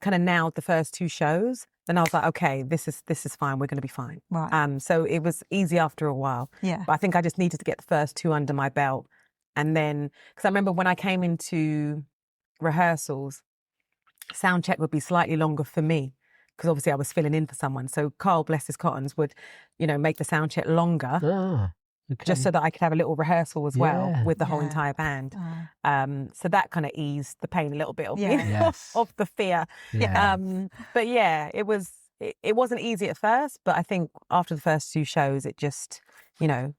kind of nailed the first 2 shows, then I was like, okay, this is fine. We're going to be fine. Right. So it was easy after a while. But I think I just needed to get the first 2 under my belt. And then, because I remember when I came into rehearsals, sound check would be slightly longer for me. Because obviously I was filling in for someone. So Carl, bless his cottons, would, you know, make the sound check longer just so that I could have a little rehearsal as well with the whole entire band. So that kind of eased the pain a little bit of me, of the fear. But yeah, it wasn't easy at first, but I think after the first 2 shows, it just, you know,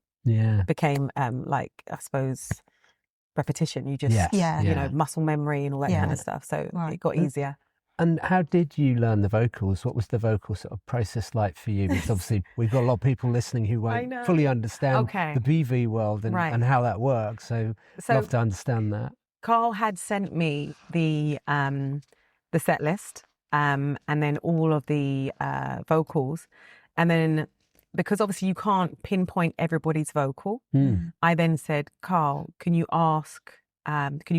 became like, I suppose, repetition. You just, you know, muscle memory and all that kind of stuff. So it got easier. And how did you learn the vocals? What was the vocal sort of process like for you? Because obviously we've got a lot of people listening who won't fully understand the BV world and how that works. So love to understand that. Carl had sent me the set list and then all of the vocals. And then because obviously you can't pinpoint everybody's vocal, I then said, Carl, can you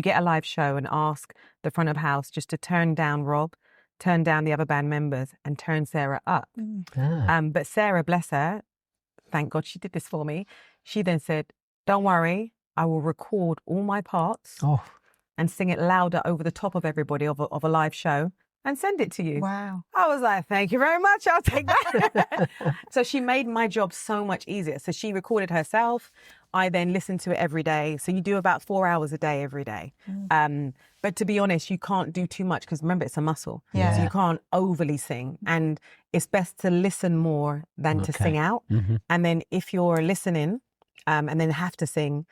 get a live show and ask the front of house just to turn down Rob, turn down the other band members and turn Sara up. But Sara, bless her, thank God she did this for me. She then said, don't worry, I will record all my parts and sing it louder over the top of everybody of a live show and send it to you. Wow. I was like, thank you very much. I'll take that. So she made my job so much easier. So she recorded herself. I then listened to it every day. So you do about 4 hours a day every day. But to be honest, you can't do too much because remember, it's a muscle. Yeah. So you can't overly sing. And it's best to listen more than to sing out. And then if you're listening and then have to sing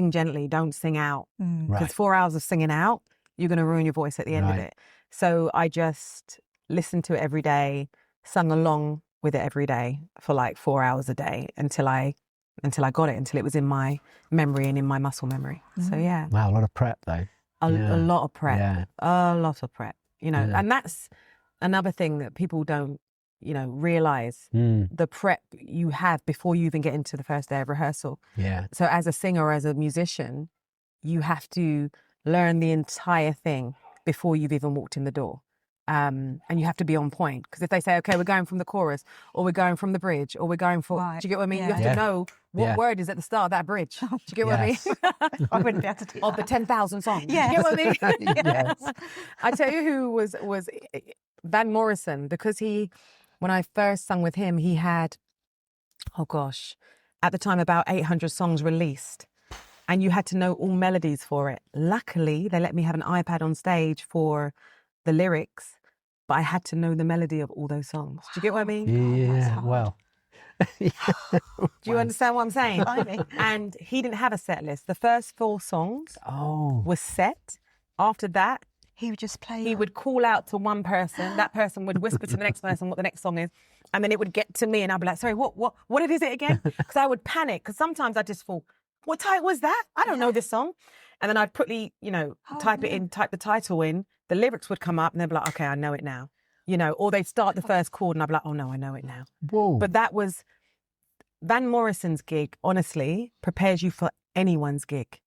gently, don't sing out. Because 4 hours of singing out, you're going to ruin your voice at the end of it. So I just listened to it every day, sung along with it every day for like 4 hours a day until I got it, until it was in my memory and in my muscle memory. So yeah. Wow, a lot of prep though. A lot of prep. Yeah. A lot of prep. You know, and that's another thing that people don't, you know, realise the prep you have before you even get into the first day of rehearsal. Yeah. So as a singer or as a musician, you have to learn the entire thing before you've even walked in the door. And you have to be on point. Because if they say, okay, we're going from the chorus, or we're going from the bridge, or we're going for, do you get what I mean? Yeah. You have to know what word is at the start of that bridge. Do you get what I mean? I wouldn't be able to do that. Of the 10,000 songs. Yes. Do you get what I mean? Yes. I tell you who was Van Morrison, because when I first sung with him, he had, oh gosh, at the time about 800 songs released. And you had to know all melodies for it. Luckily, they let me have an iPad on stage for the lyrics, but I had to know the melody of all those songs. Do you get what I mean? Yeah, well. Do you understand what I'm saying? And he didn't have a set list. The first 4 songs was set. After that, he would just play. He would call out to one person. That person would whisper to the next person what the next song is. And then it would get to me and I'd be like, sorry, what is it again? Because I would panic. Because sometimes I just fall, what title was that? I don't know this song. And then I'd quickly, type the title in. The lyrics would come up and they'd be like, okay, I know it now. Or they'd start the first chord and I'd be like, oh no, I know it now. Whoa. But that was Van Morrison's gig, honestly, prepares you for anyone's gig.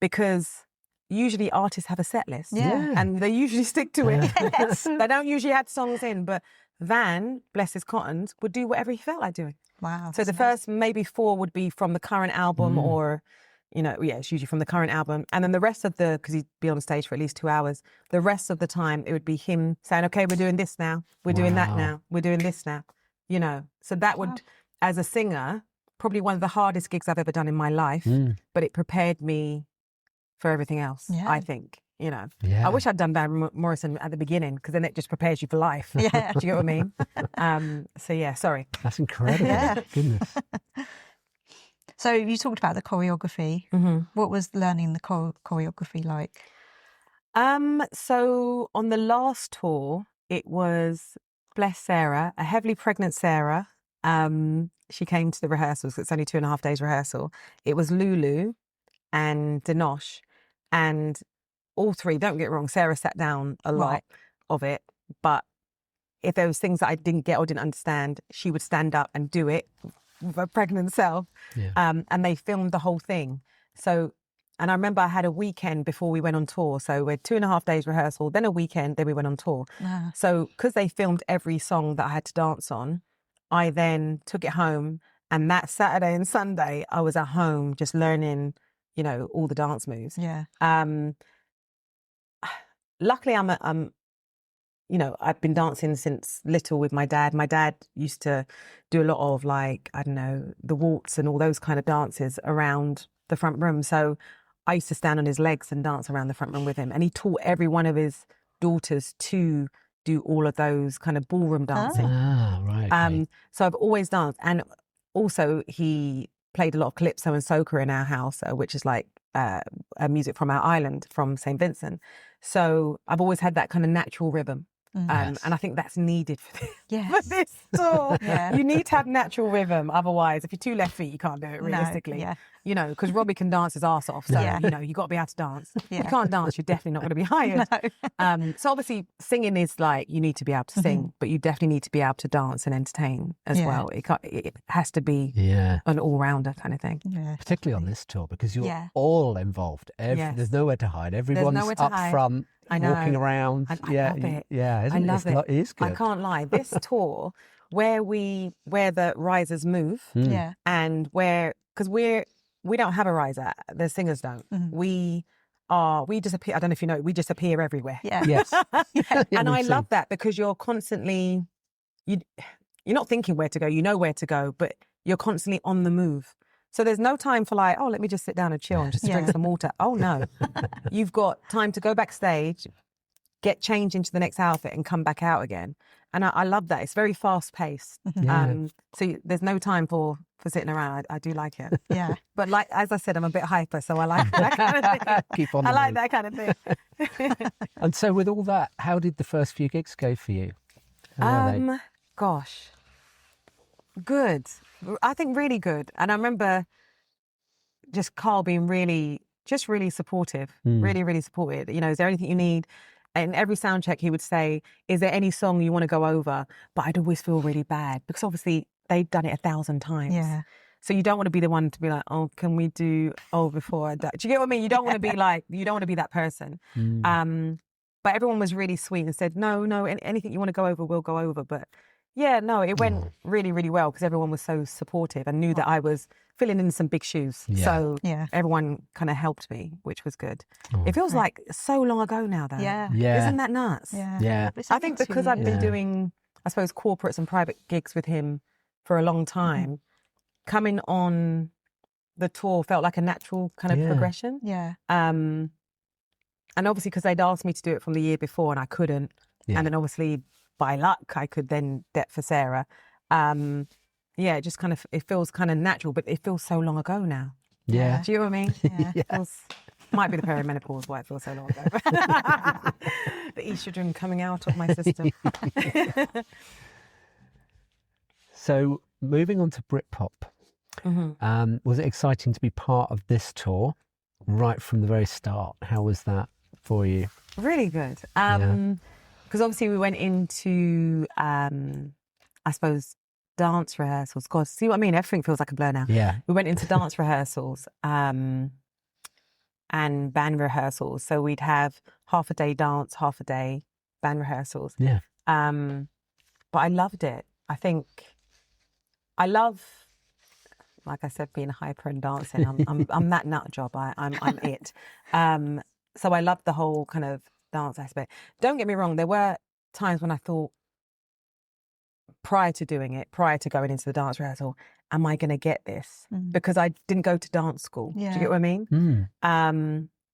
Because usually artists have a set list. Yeah. And they usually stick to it. Yes. They don't usually add songs in. But Van, bless his cottons, would do whatever he felt like doing. Wow. So the first maybe 4 would be from the current album or, it's usually from the current album. And then the rest of because he'd be on stage for at least 2 hours, the rest of the time it would be him saying, okay, we're doing this now. We're doing that now. We're doing this now. So that would, as a singer, probably one of the hardest gigs I've ever done in my life, but it prepared me for everything else, I think. Yeah. I wish I'd done Van Morrison at the beginning because then it just prepares you for life. Yeah. Do you get what I mean? So yeah, sorry. That's incredible. Yeah. Goodness. So you talked about the choreography. What was learning the choreography like? So on the last tour, it was, bless Sara, a heavily pregnant Sara. She came to the rehearsals. It's only 2.5 days rehearsal. It was Lulu and Denosh, and all 3, don't get me wrong, Sara sat down a lot of it, but if there was things that I didn't get or didn't understand, she would stand up and do it with her pregnant self. And they filmed the whole thing. So, and I remember I had a weekend before we went on tour. So we're 2.5 days rehearsal, then a weekend, then we went on tour. So because they filmed every song that I had to dance on, I then took it home. And that Saturday and Sunday, I was at home just learning, all the dance moves. Yeah. Luckily, I've been dancing since little with my dad. My dad used to do a lot of the waltz and all those kind of dances around the front room. So I used to stand on his legs and dance around the front room with him. And he taught every one of his daughters to do all of those kind of ballroom dancing. Right. So I've always danced. And also he played a lot of calypso and soca in our house, which is like music from our island, from St. Vincent. So I've always had that kind of natural rhythm. And I think that's needed for this tour. You need to have natural rhythm. Otherwise, if you're 2 left feet, you can't do it realistically. Because Robbie can dance his arse off. So, you got to be able to dance. If you can't dance, you're definitely not going to be hired. So obviously, singing is you need to be able to sing, but you definitely need to be able to dance and entertain as well. It has to be an all-rounder kind of thing. Particularly on this tour, because you're all involved. There's nowhere to hide. Everyone's nowhere to up hide. front. I know. Walking around. I love it. Yeah, I love it. It is good. I can't lie. This tour, where the risers move, and because we don't have a riser, the singers don't. We just appear. I don't know if you know, we just appear everywhere. Yes. And I love that because you're constantly, you're not thinking where to go. You know where to go, but you're constantly on the move. So there's no time for like, oh, let me just sit down and chill and just drink some water. Oh no, you've got time to go backstage, get changed into the next outfit and come back out again. And I love that. It's very fast paced. So there's no time for sitting around. I do like it. Yeah. But like, as I said, I'm a bit hyper, so I like that kind of thing. Keep on. I like that kind of thing. And so with all that, how did the first few gigs go for you? How were they? Gosh, good. I think really good. And I remember just Carl being really supportive, really, really supportive. You know, is there anything you need? In every sound check, he would say, is there any song you want to go over? But I'd always feel really bad because obviously they'd done it 1,000 times. Yeah. So you don't want to be the one to be like, oh, can we do before I die? Do you get what I mean? You don't want to be like, you don't want to be that person. But everyone was really sweet and said, no, anything you want to go over, we'll go over. But yeah, no, it went really, really well because everyone was so supportive and knew that I was filling in some big shoes. Yeah. So everyone kind of helped me, which was good. It feels like so long ago now, though. Yeah. Isn't that nuts? Yeah. I think because I've been doing, I suppose, corporates and private gigs with him for a long time, coming on the tour felt like a natural kind of progression. Yeah. And obviously because they'd asked me to do it from the year before and I couldn't. Yeah. And then obviously by luck I could then dep for Sara. It just kind of, it feels kind of natural, but it feels so long ago now. Yeah. Do you know what I mean? Yeah. It feels, might be the perimenopause why it feels so long ago. The estrogen coming out of my system. So moving on to Britpop, was it exciting to be part of this tour right from the very start? How was that for you? Really good. Because obviously we went into, I suppose, dance rehearsals. God, see what I mean? Everything feels like a blur now. Yeah. We went into dance rehearsals and band rehearsals. So we'd have half a day dance, half a day band rehearsals. Yeah. But I loved it. I think I love, like I said, being hyper and dancing. I'm that nut job. I'm it. So I loved the whole kind of dance aspect. Don't get me wrong. There were times when I thought, prior to doing it, prior to going into the dance rehearsal, am I going to get this? Because I didn't go to dance school. Yeah. Do you get what I mean?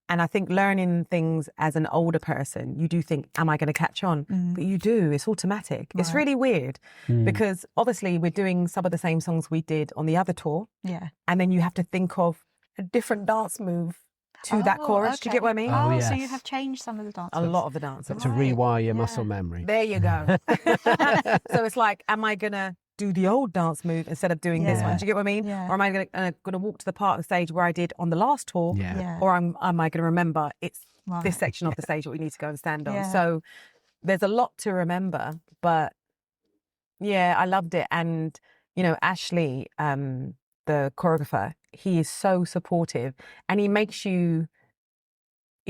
And I think learning things as an older person, you do think, am I going to catch on? But you do. It's automatic. Right. It's really weird because obviously we're doing some of the same songs we did on the other tour. Yeah. And then you have to think of a different dance move to that chorus. Okay. Do you get what I mean? Oh, yes. So you have changed some of the dances. A lot of the dances. To rewire your muscle memory. There you go. So it's like, am I going to do the old dance move instead of doing this one? Do you get what I mean? Yeah. Or am I going to walk to the part of the stage where I did on the last tour? Yeah. Or am I going to remember it's this section of the stage that we need to go and stand on? Yeah. So there's a lot to remember, but yeah, I loved it. And, you know, Ashley, the choreographer, he is so supportive and he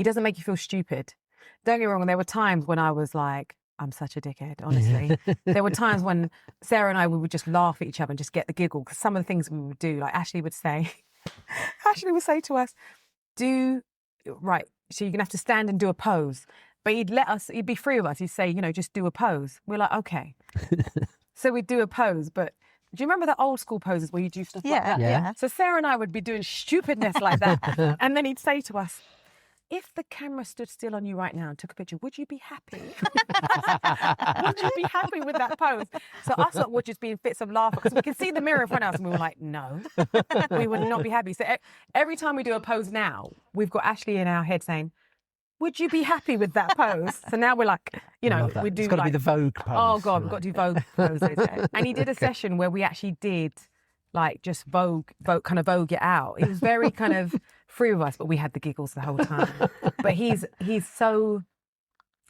doesn't make you feel stupid. Don't get me wrong, there were times when I was like, I'm such a dickhead, honestly. There were times when Sara and I, we would just laugh at each other and just get the giggle because some of the things we would do, like Ashley would say to us, so you're going to have to stand and do a pose. But he'd be three of us, he'd say, you know, just do a pose. We're like, okay. So we'd do a pose, but do you remember the old school poses where you do stuff like that? Yeah. So Sara and I would be doing stupidness like that. And then he'd say to us, if the camera stood still on you right now and took a picture, would you be happy? Would you be happy with that pose? So us lot would just be in fits of laughter because we can see the mirror in front of us and we were like, no, we would not be happy. So every time we do a pose now, we've got Ashley in our head saying, would you be happy with that pose? So now we're like, you know, we do. It's got to be the Vogue pose. Oh God, we've got to do Vogue poses. And he did a session where we actually did like just Vogue it out. It was very kind of free of us, but we had the giggles the whole time. But he's so,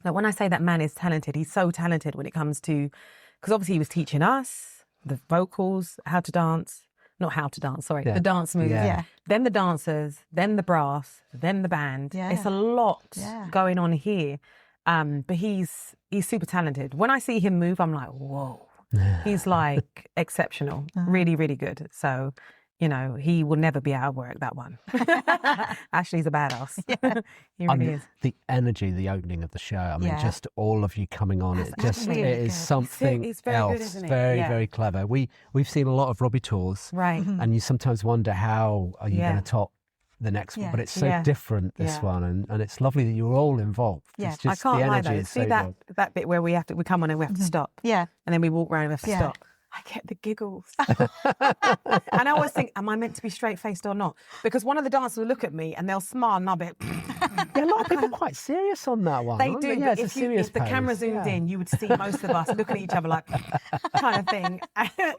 like when I say that man is talented, he's so talented when it comes to, because obviously he was teaching us the vocals, the dance moves, then the dancers, then the brass, then the band. Yeah. It's a lot going on here. But he's super talented. When I see him move, I'm like, whoa. He's like exceptional, really, really good. So you know, he will never be out of work, that one. Ashley's a badass. Yeah. He really is. The energy, the opening of the show, I mean, Yeah. just all of you coming on, it really is good. something It's very else. good, isn't it? Very, Yeah. very clever. We've seen a lot of Robbie tours, Right. and you sometimes wonder how are you Yeah. going to top the next one, Yeah. but it's so Yeah. different, this Yeah. one, and it's lovely that you're all involved. Yeah. It's just I can't the lie energy though. is See so that good. that bit where we come on and we have to stop, Yeah. and then we walk around and we have to Yeah. stop. I get the giggles. And I always think, am I meant to be straight-faced or not? Because one of the dancers will look at me and they'll smile and I'll be Yeah, a lot of people are quite serious on that one. they aren't do, Yeah, but it's a serious if the camera pose, zoomed yeah. in, you would see most of us looking at each other like kind of thing.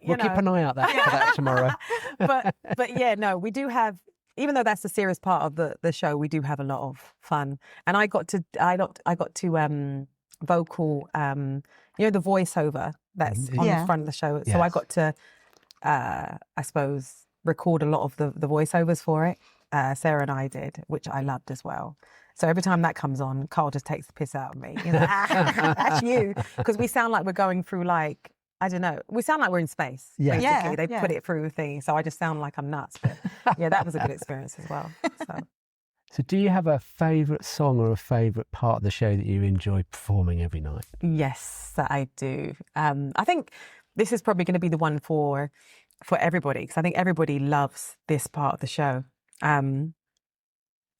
We'll keep an eye out for that tomorrow. But yeah, no, we do have, even though that's the serious part of the show, we do have a lot of fun. And I got to vocal, you know, the voiceover that's on Yeah. the front of the show. So I Yes. got to, I suppose, record a lot of the voiceovers for it. Sara and I did, which I loved as well. So every time that comes on, Carl just takes the piss out of me. You know, that's you. Because we sound like we're going through like, I don't know, we sound like we're in space, Yeah. basically. Yeah, They yeah. put it through a thing. So I just sound like I'm nuts. But yeah, that was a good experience as well. So do you have a favourite song or a favourite part of the show that you enjoy performing every night? Yes, I do. I think this is probably going to be the one for everybody, because I think everybody loves this part of the show,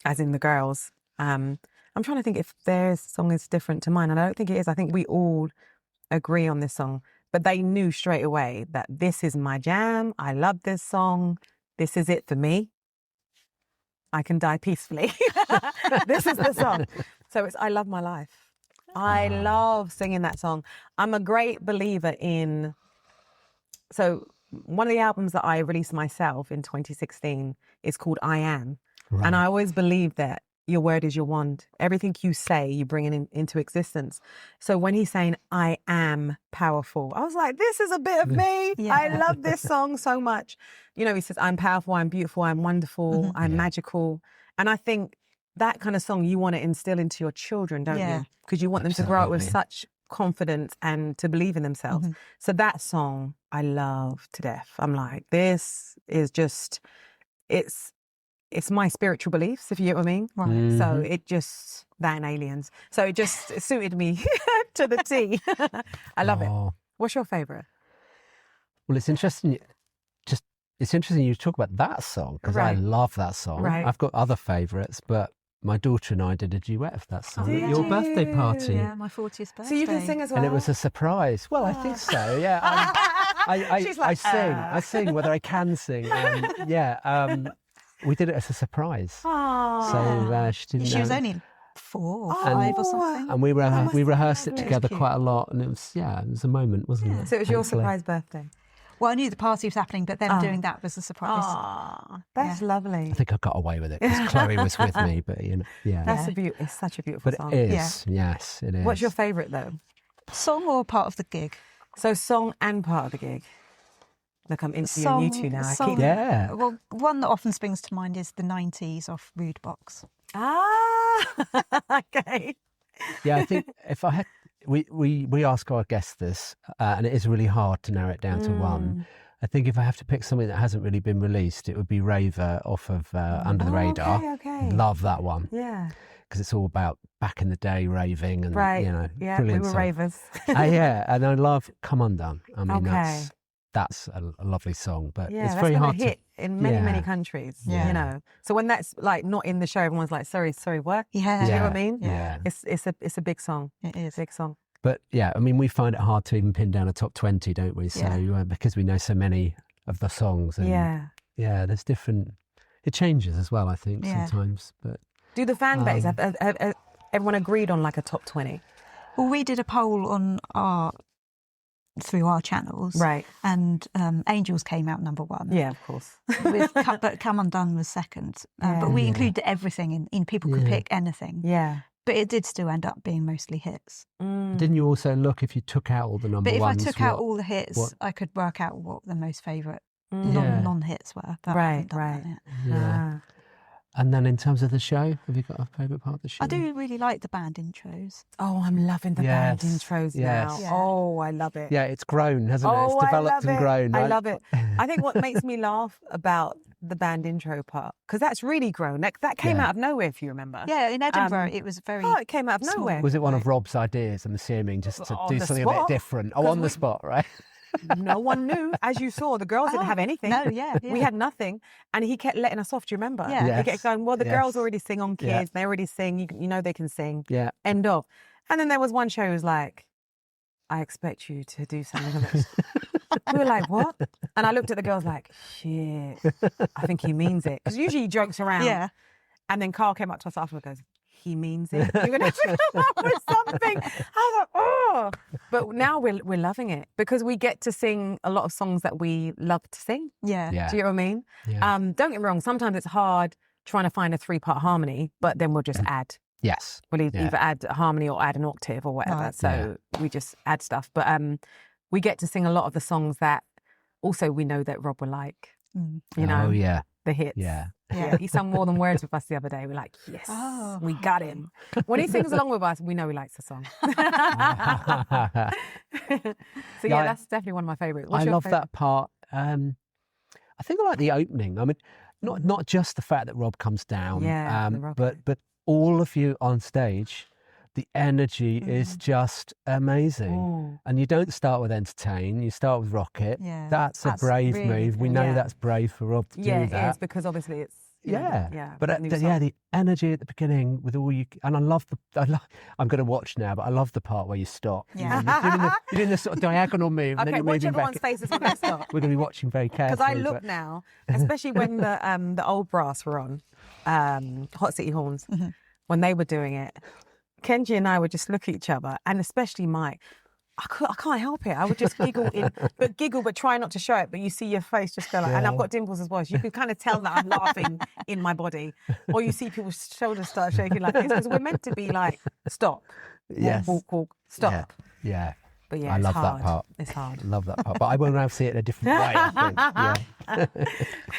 as in the girls. I'm trying to think if their song is different to mine, and I don't think it is. I think we all agree on this song, but they knew straight away that this is my jam. I love this song. This is it for me. I can die peacefully. This is the song. So it's I Love My Life. I love singing that song. I'm a great believer in... So one of the albums that I released myself in 2016 is called I Am. Right. And I always believe that your word is your wand. Everything you say, you bring it into existence. So when he's saying, I am powerful, I was like, this is a bit of me. Yeah. I love this song so much. You know, he says, I'm powerful, I'm beautiful, I'm wonderful, I'm magical. And I think that kind of song you want to instill into your children, don't Yeah. you? Because you want them to grow up with Absolutely. such confidence and to believe in themselves. So that song I love to death. I'm like, this is just, it's my spiritual beliefs, if you get what I mean. Right. So it just, that and Aliens. So it just suited me to the T. I love it. Oh. What's your favourite? Well, it's interesting. It's interesting you talk about that song, because I Right. love that song. Right. I've got other favourites, but my daughter and I did a duet of that song Did at your birthday you? party. Yeah, my 40th birthday. So you can sing as well? And it was a surprise. Well, I think so. Yeah, She's I like, sing. I sing whether I can sing. We did it as a surprise. So she didn't. She was know. only 4 or 5 or something. And we rehearsed it lovely. together It was quite a lot, and it was a moment, wasn't it? So it was your Thankfully. surprise birthday? Well, I knew the party was happening, but them doing that was a surprise. That's lovely. I think I got away with it because Chloe was with me, but yeah. That's it's such a beautiful But song. it is, yes, it is. What's your favourite though? Song or part of the gig? So song and part of the gig. Look, I'm interviewing you two now. I keep... Yeah. Well, one that often springs to mind is the 90s off Rude Box. Okay. Yeah, I think if I had, we ask our guests this, and it is really hard to narrow it down to one. I think if I have to pick something that hasn't really been released, it would be Raver off of Under the Radar. Okay. Love that one. Yeah. Because it's all about back in the day raving and, Right. you know, Yeah, brilliant we were song. ravers. Yeah, and I love Come Undone. I mean, Okay. that's a lovely song, but Yeah, it's that's very been hard a hit in many, many Yeah. countries. Yeah. You know. So when that's like not in the show, everyone's like, sorry, what? Yeah. Do you know what I mean? Yeah. It's a big song. It is. Big song. But yeah, I mean, we find it hard to even pin down a top 20, don't we? So Yeah. because we know so many of the songs, and yeah, there's different. It changes as well, I think, Yeah. sometimes. But Do the fan base have everyone agreed on like a top 20? Well, we did a poll on through our channels. Right. And Angels came out number 1. Yeah, of course. But Come Undone was second. But we included everything in people could pick anything. Yeah. But it did still end up being mostly hits. didn't you also look if you took out all the number But if ones? I took out all the hits, what- I could work out what the most favourite Yeah. non-hits were. But I Right, haven't done that right. yet. Yeah. And then in terms of the show, have you got a favourite part of the show? I do really like the band intros. Oh, I'm loving the band Yes, intros yes. now. Yeah. Oh, I love it. Yeah, it's grown, hasn't it? Oh, It's developed and grown. I love it. I think what makes me laugh about the band intro part, because that's really grown. That came Yeah. out of nowhere, if you remember. Yeah, in Edinburgh, it was very... Oh, it came out of small. nowhere. Was it one of Rob's ideas, I'm assuming, just to On do the something a bit spot? different? Oh, 'Cause on the spot, right? No one knew. As you saw, the girls didn't Oh, have anything. No, yeah. We had nothing. And he kept letting us off, do you remember? Yeah. He Yes. kept going, well, the Yes. girls already sing on Kids. Yeah. They already sing. You know they can sing. Yeah. End of. And then there was one show who was like, I expect you to do something of it. We were like, what? And I looked at the girls like, shit, I think he means it. Because usually he jokes around. Yeah. And then Carl came up to us afterwards and goes, he means it. You're going to have to come up with something. I was like, oh. But now we're loving it because we get to sing a lot of songs that we love to sing. Yeah. Yeah. Do you know what I mean? Yeah. Don't get me wrong. Sometimes it's hard trying to find a 3-part harmony, but then we'll just add. Yes. We'll Yeah. either add a harmony or add an octave or whatever. Right. So we just add stuff. But we get to sing a lot of the songs that also we know that Rob will like. Mm. You know, Oh, yeah. the hits. Yeah. Yeah, he sang More Than Words with us the other day. We're like, yes, Oh. we got him. When he sings along with us, we know he likes the song. So Yeah, that's definitely one of my favourites. I love that part. I think I like the opening. I mean, not just the fact that Rob comes down, Yeah, the rocket. but all of you on stage, the energy is just amazing. Mm. And you don't start with Entertain, you start with Rocket. Yeah, That's a that's brave really move. We know Yeah. that's brave for Rob to Yeah, do it that. is because obviously it's you know, Yeah, but new the song. energy at the beginning with all you and I love I'm going to watch now, but I love the part where you stop. Yeah. You're doing this sort of diagonal move, and then Okay, you're watch moving back. everyone's faces when they stop. We're going to be watching very Because carefully. I look but- now, especially when the old brass were on, Hot City Horns, when they were doing it, Kenji and I would just look at each other, and especially Mike. I can't help it. I would just giggle but try not to show it. But you see your face just go like, and I've got dimples as well. So you can kind of tell that I'm laughing in my body. Or you see people's shoulders start shaking like this because we're meant to be like, stop, Yes. walk, stop. Yeah. But yeah, I it's love hard. that part. It's hard. I love that part. But I will now see it in a different way, I think.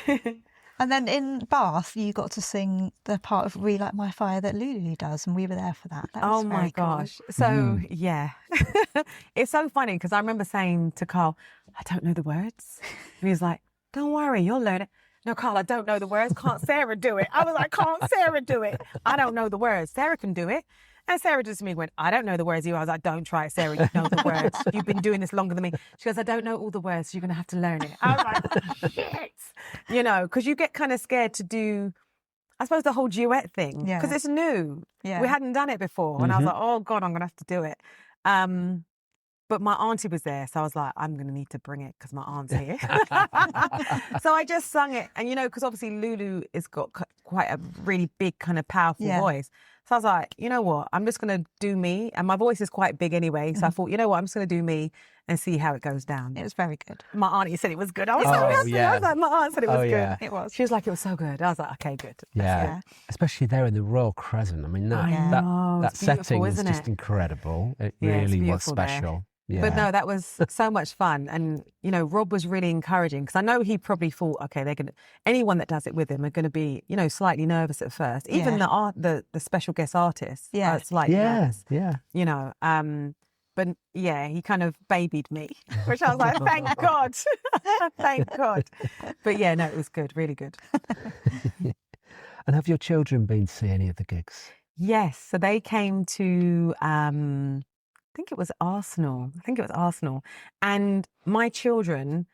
Yeah. And then in Bath, you got to sing the part of Relight My Fire that Lulu does, and we were there for that. That was Oh my very cool. gosh. So, yeah. It's so funny because I remember saying to Carl, I don't know the words. And he was like, don't worry, you'll learn it. No, Carl, I don't know the words. Can't Sarah do it? I was like, can't Sarah do it? I don't know the words. Sarah can do it. And Sarah just to me went, I don't know the words either. I was like, don't try it, Sarah. You know the words. You've been doing this longer than me. She goes, I don't know all the words, so you're going to have to learn it. I was like, shit. You know, because you get kind of scared to do, I suppose, the whole duet thing. Yeah. Because it's new. Yeah. We hadn't done it before. And I was like, oh, God, I'm going to have to do it. But my auntie was there, so I was like, I'm going to need to bring it because my aunt's here. So I just sung it. And, you know, because obviously Lulu has got quite a really big kind of powerful voice. So I was like, you know what, I'm just going to do me. And my voice is quite big anyway. So I thought, you know what, I'm just going to do me and see how it goes down. It was very good. My auntie said it was good. I was so Oh, happy. yeah. I was like, my aunt said it was Oh, good. yeah. It was. She was like, it was so good. I was like, okay, good. Yeah. Yeah. Especially there in the Royal Crescent. I mean, I know, that it's beautiful, setting was isn't just it? incredible. It Yeah, it's really was beautiful there. special. Yeah. But no, that was so much fun. And, you know, Rob was really encouraging because I know he probably thought, okay, anyone that does it with him are going to be, you know, slightly nervous at first. Even the special guest artists are slightly nervous, yeah. you know. But yeah, he kind of babied me, which I was like, thank God. Thank God. But yeah, no, it was good, really good. And have your children been to see any of the gigs? Yes. So they came to, I think it was Arsenal. And my children,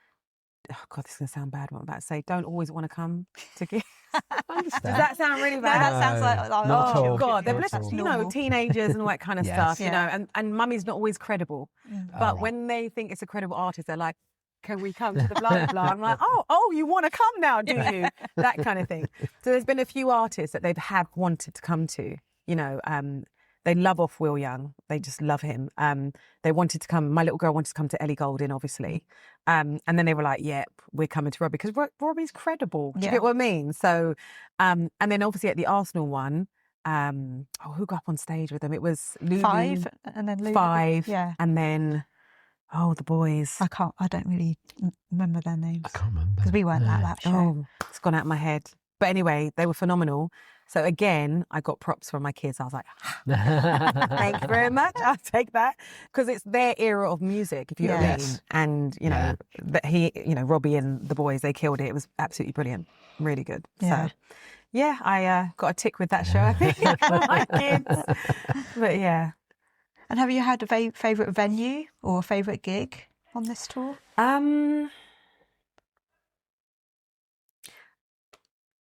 oh God, this is going to sound bad what I'm about to say, don't always want to come to gigs. I understand. Does that sound really No, bad? that sounds like not at all. God, they're Not blessed, at all. you know, teenagers and all that kind of Yes. stuff, you Yeah. know, and mummy's not always credible. But right. when they think it's a credible artist, they're like, can we come to the blah, blah, blah? I'm like, oh, you want to come now, do you? That kind of thing. So there's been a few artists that they've had wanted to come to, you know, they love off Will Young. They just love him. They wanted to come. My little girl wanted to come to Ellie Goulding, obviously. And then they were like, yep, we're coming to Robbie. Because Robbie's credible. Do you get what I mean? So, and then obviously at the Arsenal one, who got up on stage with them? It was Lulu. 5 and then Lulu. 5. Yeah. And then, the boys. I don't really remember their names. I can't remember. Because we weren't at that show. Oh, it's gone out of my head. But anyway, they were phenomenal. So again, I got props from my kids. I was like, thank you very much. I'll take that. Because it's their era of music, if you know what I mean. And, you know, Robbie and the boys, they killed it. It was absolutely brilliant. Really good. Yeah. So, yeah, I got a tick with that show, I think, for my kids. But yeah. And have you had a favourite venue or a favourite gig on this tour?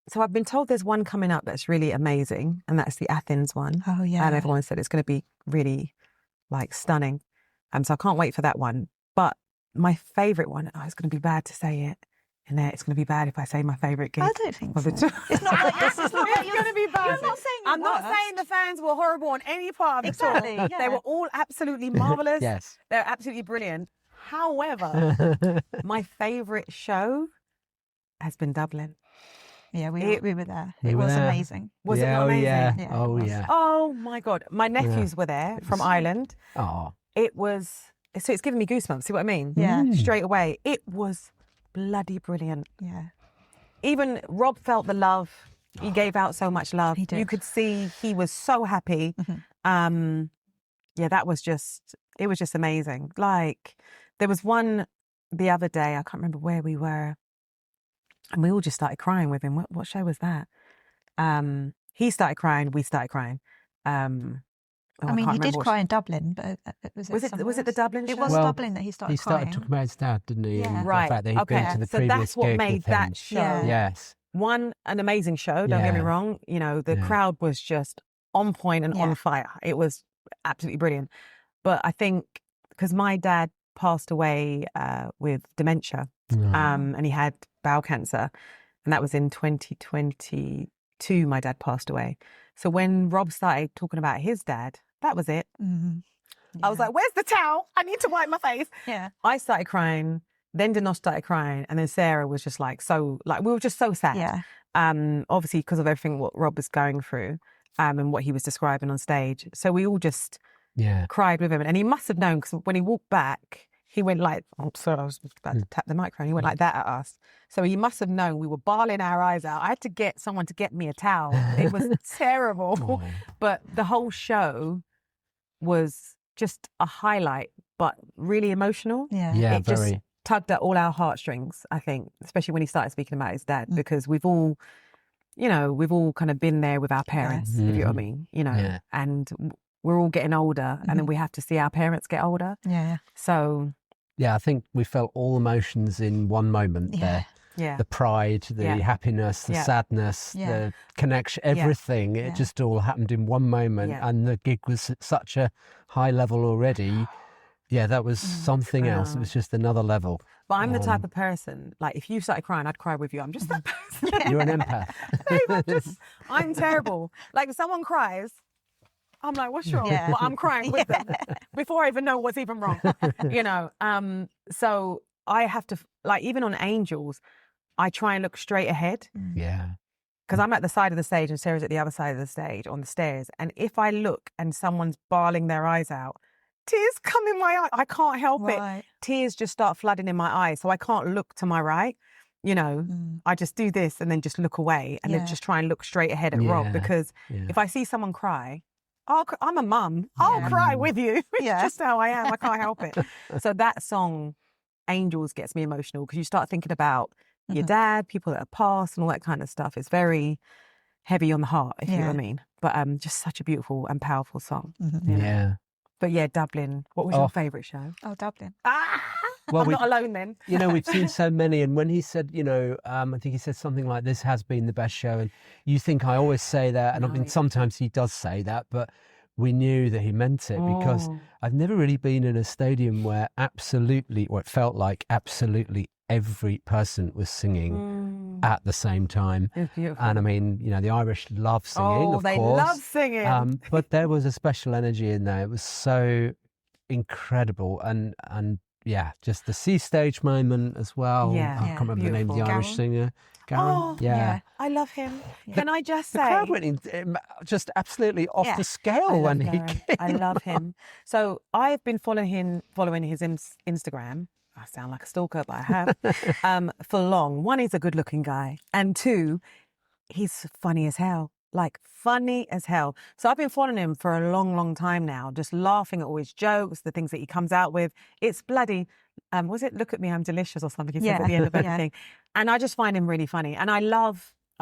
So I've been told there's one coming up that's really amazing, and that's the Athens one. Oh, yeah. And everyone said it's going to be really, like, stunning. So I can't wait for that one. But my favourite one, it's going to be bad to say it. And it's going to be bad if I say my favourite gig. I don't think so. It's not like this is not it's going to be bad. I'm not saying the fans were horrible on any part of the tour. Yeah. They were all absolutely marvellous. Yes. They're absolutely brilliant. However, my favourite show has been Dublin. Yeah, we were there. We It were was there. amazing. Was it not amazing? Yeah. Yeah, Oh, it was. yeah. Oh my God. My nephews were there from Ireland. Oh. It was, so it's giving me goosebumps. See what I mean? Yeah. Straight away. It was bloody brilliant. Yeah. Even Rob felt the love. He gave out so much love. He did. You could see he was so happy. Yeah, it was just amazing. Like, there was one the other day, I can't remember where we were, and we all just started crying with him. What show was that? He started crying, we started crying. I mean, he did cry in Dublin, but was it the Dublin show? It was Dublin that he started He started crying. talking about his dad, didn't he? Yeah. And Right, The fact that he'd been to the so previous that's what gig made with him. that show. Yeah. Yes. An amazing show, don't get me Yeah. wrong. You know, the Yeah. crowd was just on point and Yeah. on fire. It was absolutely brilliant. But I think because my dad passed away with dementia, and he had bowel cancer, and that was in 2022, my dad passed away. So when Rob started talking about his dad, that was it. Mhm. I was like, where's the towel? I need to wipe my face. Yeah. I started crying, then Denosh started crying, and then Sara was just like, we were just so sad. Yeah. Obviously because of everything what Rob was going through, and what he was describing on stage. So we all just cried with him. And he must have known, because when he walked back, he went like, oh, sorry, I was about to tap the microphone. He went like that at us. So he must have known we were bawling our eyes out. I had to get someone to get me a towel. It was terrible. Oh. But the whole show was just a highlight, but really emotional. Yeah. Yeah, It just very. tugged at all our heartstrings, I think, especially when he started speaking about his dad, because we've all kind of been there with our parents, if you know what I mean, Yeah. and we're all getting older, and then we have to see our parents get older. Yeah. So, Yeah, I think we felt all emotions in one moment Yeah. there. yeah. The pride, the Yeah. happiness, the Yeah. sadness, Yeah. the connection, everything. Yeah. It just all happened in one moment. Yeah. And the gig was at such a high level already. Yeah, that was something else. It was just another level. But I'm the type of person, like, if you started crying, I'd cry with you. I'm just that person. You're an empath. I'm terrible. Like, if someone cries, I'm like, what's wrong? Yeah. Well, I'm crying with them before I even know what's even wrong, So I have to, like, even on Angels, I try and look straight ahead, Yeah. because I'm at the side of the stage and Sarah's at the other side of the stage on the stairs. And if I look and someone's bawling their eyes out, tears come in my eye. I can't help Right. it. Tears just start flooding in my eyes. So I can't look to my right. I just do this and then just look away and then just try and look straight ahead at Rob, Yeah. because Yeah. if I see someone cry, I'm a mum. I'll cry with you. It's Yeah. just how I am. I can't help it. So that song, Angels, gets me emotional, because you start thinking about your dad, people that have passed and all that kind of stuff. It's very heavy on the heart, if you know what I mean. But just such a beautiful and powerful song. you know. Yeah. But yeah, Dublin. What was your favourite show? Oh, Dublin. Well, I'm not alone then. We've seen so many, and when he said, I think he said something like, "This has been the best show," and you think I always say that, and I mean sometimes he does say that, but we knew that he meant it, because I've never really been in a stadium where it felt like absolutely every person was singing at the same time. It was beautiful. And I mean, the Irish love singing, of they course. love singing. But there was a special energy in there. It was so incredible, and yeah, just the sea stage moment as well. Yeah. I can't remember the name of the Beautiful. Irish singer. Garen? Oh, yeah. I love him. Can I just The say, crowd went in, just absolutely off Yeah. the scale when he Garen. came. I love him. So I've been following his Instagram. I sound like a stalker, but I have. For long. One, he's a good-looking guy, and two, he's funny as hell. Like, funny as hell. So I've been following him for a long, long time now, just laughing at all his jokes, the things that he comes out with. It's bloody, was it Look at Me, I'm Delicious or something he said at the end of everything. And I just find him really funny. And I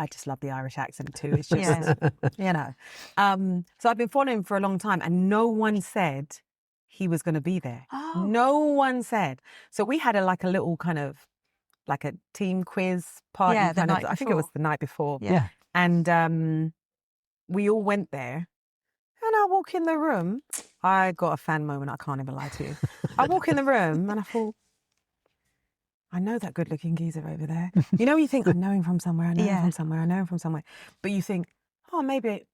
just love the Irish accent too. It's just, you know. So I've been following him for a long time and no one said he was going to be there. Oh. No one said. So we had a little kind of, like a team quiz party. I think it was the night before. Yeah. And we all went there, and I walk in the room. I got a fan moment, I can't even lie to you. I walk in the room, and I thought, I know that good-looking geezer over there. You know, you think, I know him from somewhere, I know him from somewhere, I know him from somewhere. But you think, oh, maybe...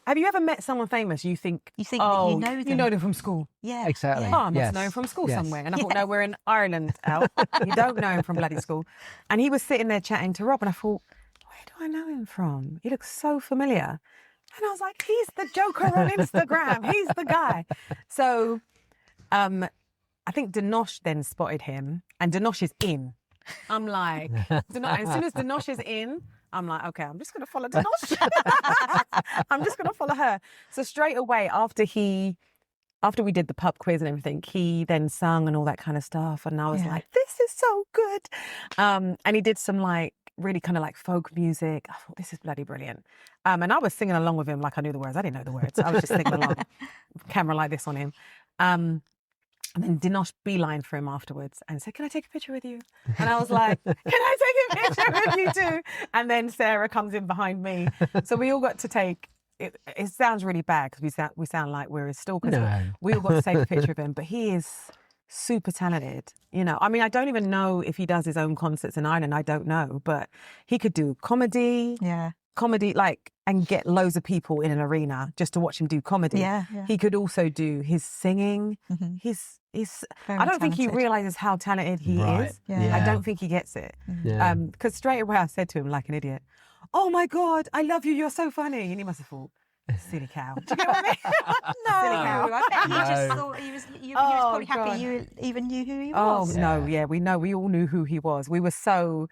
Have you ever met someone famous? You think oh, that you know them from school. Yeah. Exactly. Oh, I must know him from school somewhere. And I thought, no, we're in Ireland, Elle. You don't know him from bloody school. And he was sitting there chatting to Rob, and I thought, where do I know him from? He looks so familiar. And I was like, he's the Joker on Instagram. He's the guy. So I think Denosh then spotted him, and Denosh is in. I'm like, as soon as Denosh is in, I'm like, okay, I'm just going to follow Denosh. I'm just going to follow her. So straight away, after we did the pub quiz and everything, he then sung and all that kind of stuff. And I was like, this is so good. And he did some really kind of like folk music. I thought, this is bloody brilliant. And I was singing along with him like I knew the words. I didn't know the words. I was just singing along, camera like this on him. And then Denosh beeline for him afterwards and said, can I take a picture with you? And I was like, can I take a picture with you too? And then Sara comes in behind me. So we all got to take, it sounds really bad because we sound like we're his stalkers. No. We all got to take a picture of him, but he is super talented. You know, I mean, I don't even know if he does his own concerts in Ireland. I don't know, but he could do comedy. Yeah. Comedy, and get loads of people in an arena just to watch him do comedy. Yeah. He could also do his singing. Mm-hmm. He's Very I don't think he talented. realises how talented he is. Yeah. I don't think he gets it. Yeah. Because straight away I said to him like an idiot, oh my God, I love you, you're so funny. And he must have thought, silly cow. Do you get what I mean? No, I bet he just thought he was probably happy God. you even knew who he was. Oh, no, we all knew who he was. We were so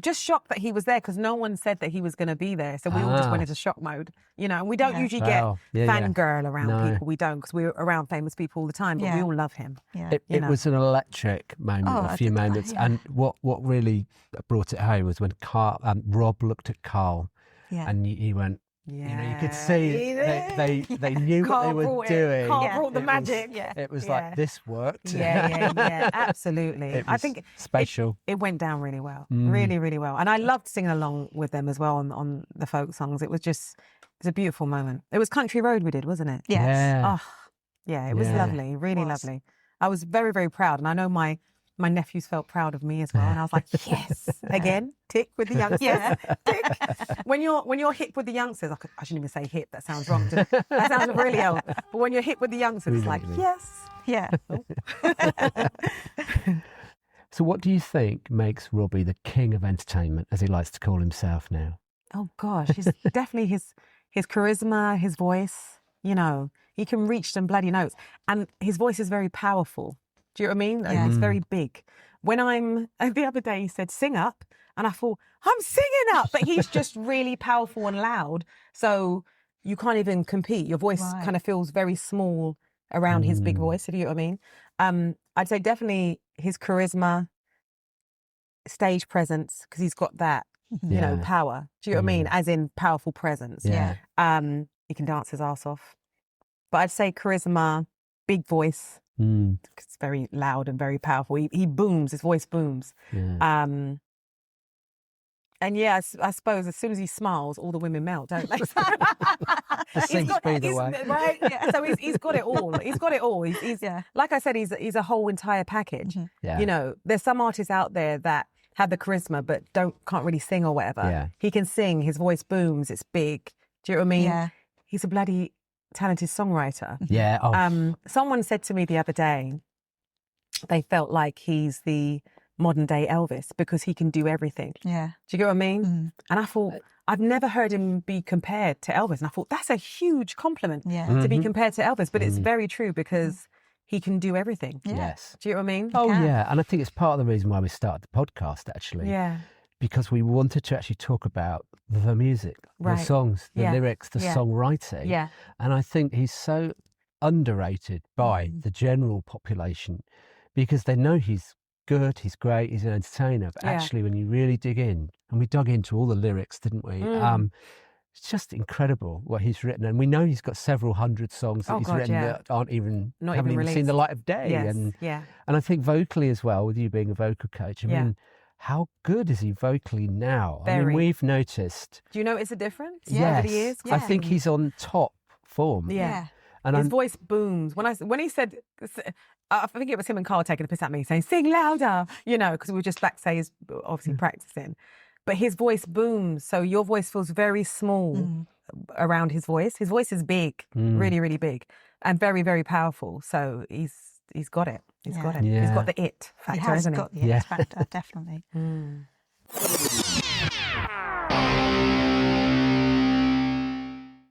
just shocked that he was there because no one said that he was going to be there. So we all just went into shock mode, you know, and we don't usually get fangirl around people. We don't, because we're around famous people all the time, but we all love him. Yeah. It was an electric moment, a few moments. And what really brought it home was when Rob looked at Carl and he went, you know, you could see they knew what they were doing. Carl brought the magic. It was like, this worked. Yeah, absolutely. I think special. It went down really well, really, really well. And I loved singing along with them as well on the folk songs. It was a beautiful moment. It was Country Road we did, wasn't it? Yes. Yeah. Oh, yeah, it was lovely, really lovely. I was very, very proud. And I know my nephews felt proud of me as well. And I was like, yes, again, tick with the youngsters. Tick. When you're hip with the youngsters, I shouldn't even say hip, that sounds wrong. That sounds really old. But when you're hip with the youngsters, it's like, yes. Yeah. So what do you think makes Robbie the king of entertainment, as he likes to call himself now? Oh gosh, he's definitely his charisma, his voice, you know, he can reach some bloody notes. And his voice is very powerful. Do you know what I mean? Like, it's very big. When the other day he said, sing up. And I thought, I'm singing up. But he's just really powerful and loud. So you can't even compete. Your voice kind of feels very small around his big voice, if you know what I mean. I'd say definitely his charisma, stage presence, because he's got that, you know, power. Do you know what I mean? As in powerful presence. Yeah. He can dance his ass off. But I'd say charisma, big voice. It's very loud and very powerful. He booms, his voice booms. Yeah. And yeah, I suppose as soon as he smiles, all the women melt, don't they? Right? Yeah. So he's got it all. He's got it all. He's like I said, he's a whole entire package. Yeah. You know, there's some artists out there that have the charisma but can't really sing or whatever. Yeah. He can sing, his voice booms, it's big. Do you know what I mean? Yeah. He's a bloody talented songwriter. Yeah. Oh. Someone said to me the other day, they felt like he's the modern day Elvis because he can do everything. Yeah. Do you get what I mean? And I thought, I've never heard him be compared to Elvis. And I thought, that's a huge compliment to be compared to Elvis. But it's very true because he can do everything. Yes. Do you know what I mean? Oh, yeah. And I think it's part of the reason why we started the podcast, actually. Yeah. because we wanted to actually talk about the music, the songs, the lyrics, the songwriting. Yeah. And I think he's so underrated by the general population because they know he's good, he's great, he's an entertainer. But actually, when you really dig in, and we dug into all the lyrics, didn't we? It's just incredible what he's written. And we know he's got several hundred songs that he's written that haven't even seen the light of day. Yes. And I think vocally as well, with you being a vocal coach, I mean, how good is he vocally now? Very. I mean, we've noticed. Do you notice a difference Yes. over the years? I think he's on top form. Yeah. And his voice booms. When he said, I think it was him and Carl taking the piss at me, saying, sing louder, you know, because we were just backstage, obviously practicing. But his voice booms. So your voice feels very small around his voice. His voice is big, really, really big, and very, very powerful. So he's got it. He's got it. He's got the it factor, He has hasn't got he? the it factor, definitely.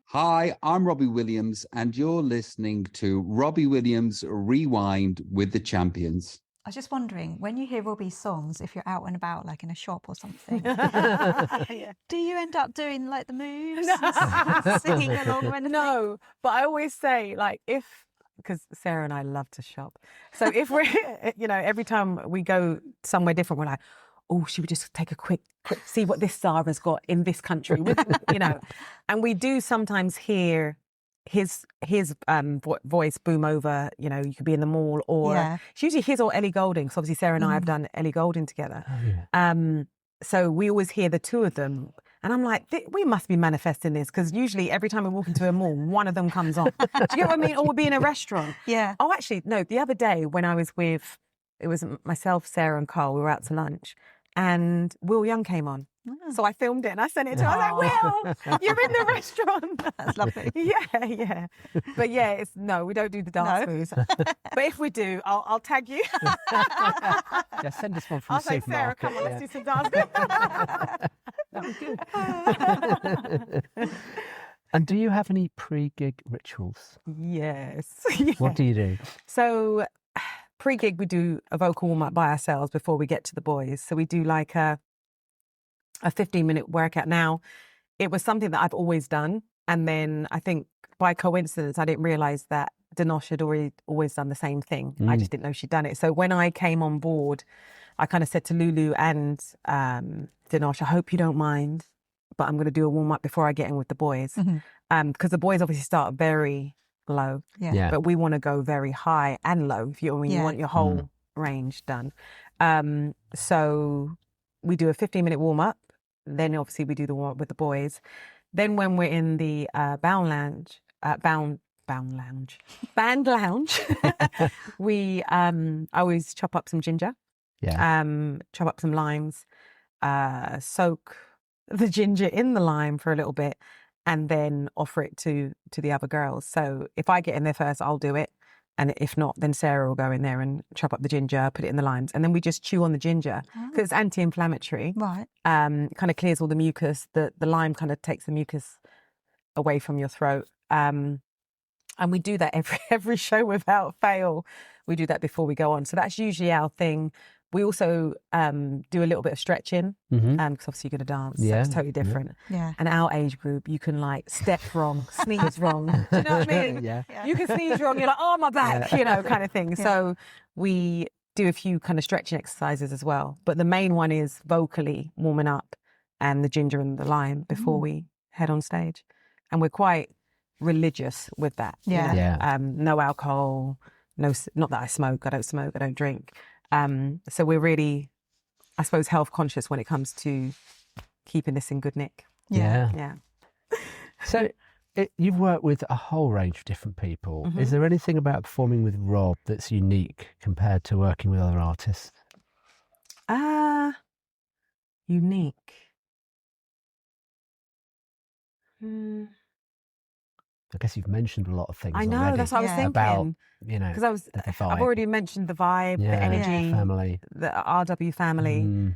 Hi, I'm Robbie Williams, and you're listening to Robbie Williams Rewind with the Champions. I was just wondering, when you hear Robbie's songs, if you're out and about, like in a shop or something, do you end up doing like the moves, and singing along or anything? No, but I always say, like, because Sara and I love to shop. So if we're, you know, every time we go somewhere different, we're like, oh, should we just take a quick see what this Sara's got in this country, you know? And we do sometimes hear his voice boom over, you know, you could be in the mall or it's usually his or Ellie Goulding, because obviously Sara and I have done Ellie Goulding together. So we always hear the two of them. And I'm like, we must be manifesting this, because usually every time we walk into a mall, one of them comes on. Do you get what I mean? Or we'll be in a restaurant. Yeah. Oh, actually, no, the other day when I was with, it was myself, Sara and Carl, we were out to lunch, and Will Young came on. So I filmed it and I sent it to him. I was like, Will, you're in the restaurant. That's lovely. Yeah. But yeah, no, we don't do the dance moves. But if we do, I'll tag you. Yeah, send us one from I'll the say, Sara, supermarket. come on, let's do some dance. That was good. And do you have any pre-gig rituals? Yes. What do you do? So pre-gig, we do a vocal warm-up by ourselves before we get to the boys. So we do like a 15-minute workout. Now, it was something that I've always done. And then I think by coincidence, I didn't realise that Denosh had always done the same thing. I just didn't know she'd done it. So when I came on board, I kind of said to Lulu and Denosh, I hope you don't mind, but I'm going to do a warm-up before I get in with the boys. Because the boys obviously start very low, but we want to go very high and low if you want your whole range done. So we do a 15-minute warm-up. Then obviously we do the warm-up with the boys. Then when we're in the band lounge, we always chop up some ginger, chop up some limes, soak the ginger in the lime for a little bit, and then offer it to the other girls. So if I get in there first, I'll do it. And if not, then Sara will go in there and chop up the ginger, put it in the limes. And then we just chew on the ginger because it's anti-inflammatory. Right. Kind of clears all the mucus. The lime kind of takes the mucus away from your throat. And we do that every show without fail. We do that before we go on. So that's usually our thing. We also do a little bit of stretching because obviously you're going to dance. So it's totally different. Yeah. And our age group, you can like step wrong, sneeze wrong. Do you know what I mean? You can sneeze wrong. You're like, oh, my back, you know, kind of thing. Yeah. So we do a few kind of stretching exercises as well. But the main one is vocally warming up and the ginger and the lime before we head on stage. And we're quite religious with that. Yeah. You know? No alcohol, not that I smoke. I don't drink. So we're really, I suppose, health conscious when it comes to keeping this in good nick. Yeah. So you've worked with a whole range of different people. Is there anything about performing with Rob that's unique compared to working with other artists? Unique. I guess you've mentioned a lot of things. I know, already that's what I was thinking. About, you know, because I've already mentioned the vibe, the energy, family, the RW family,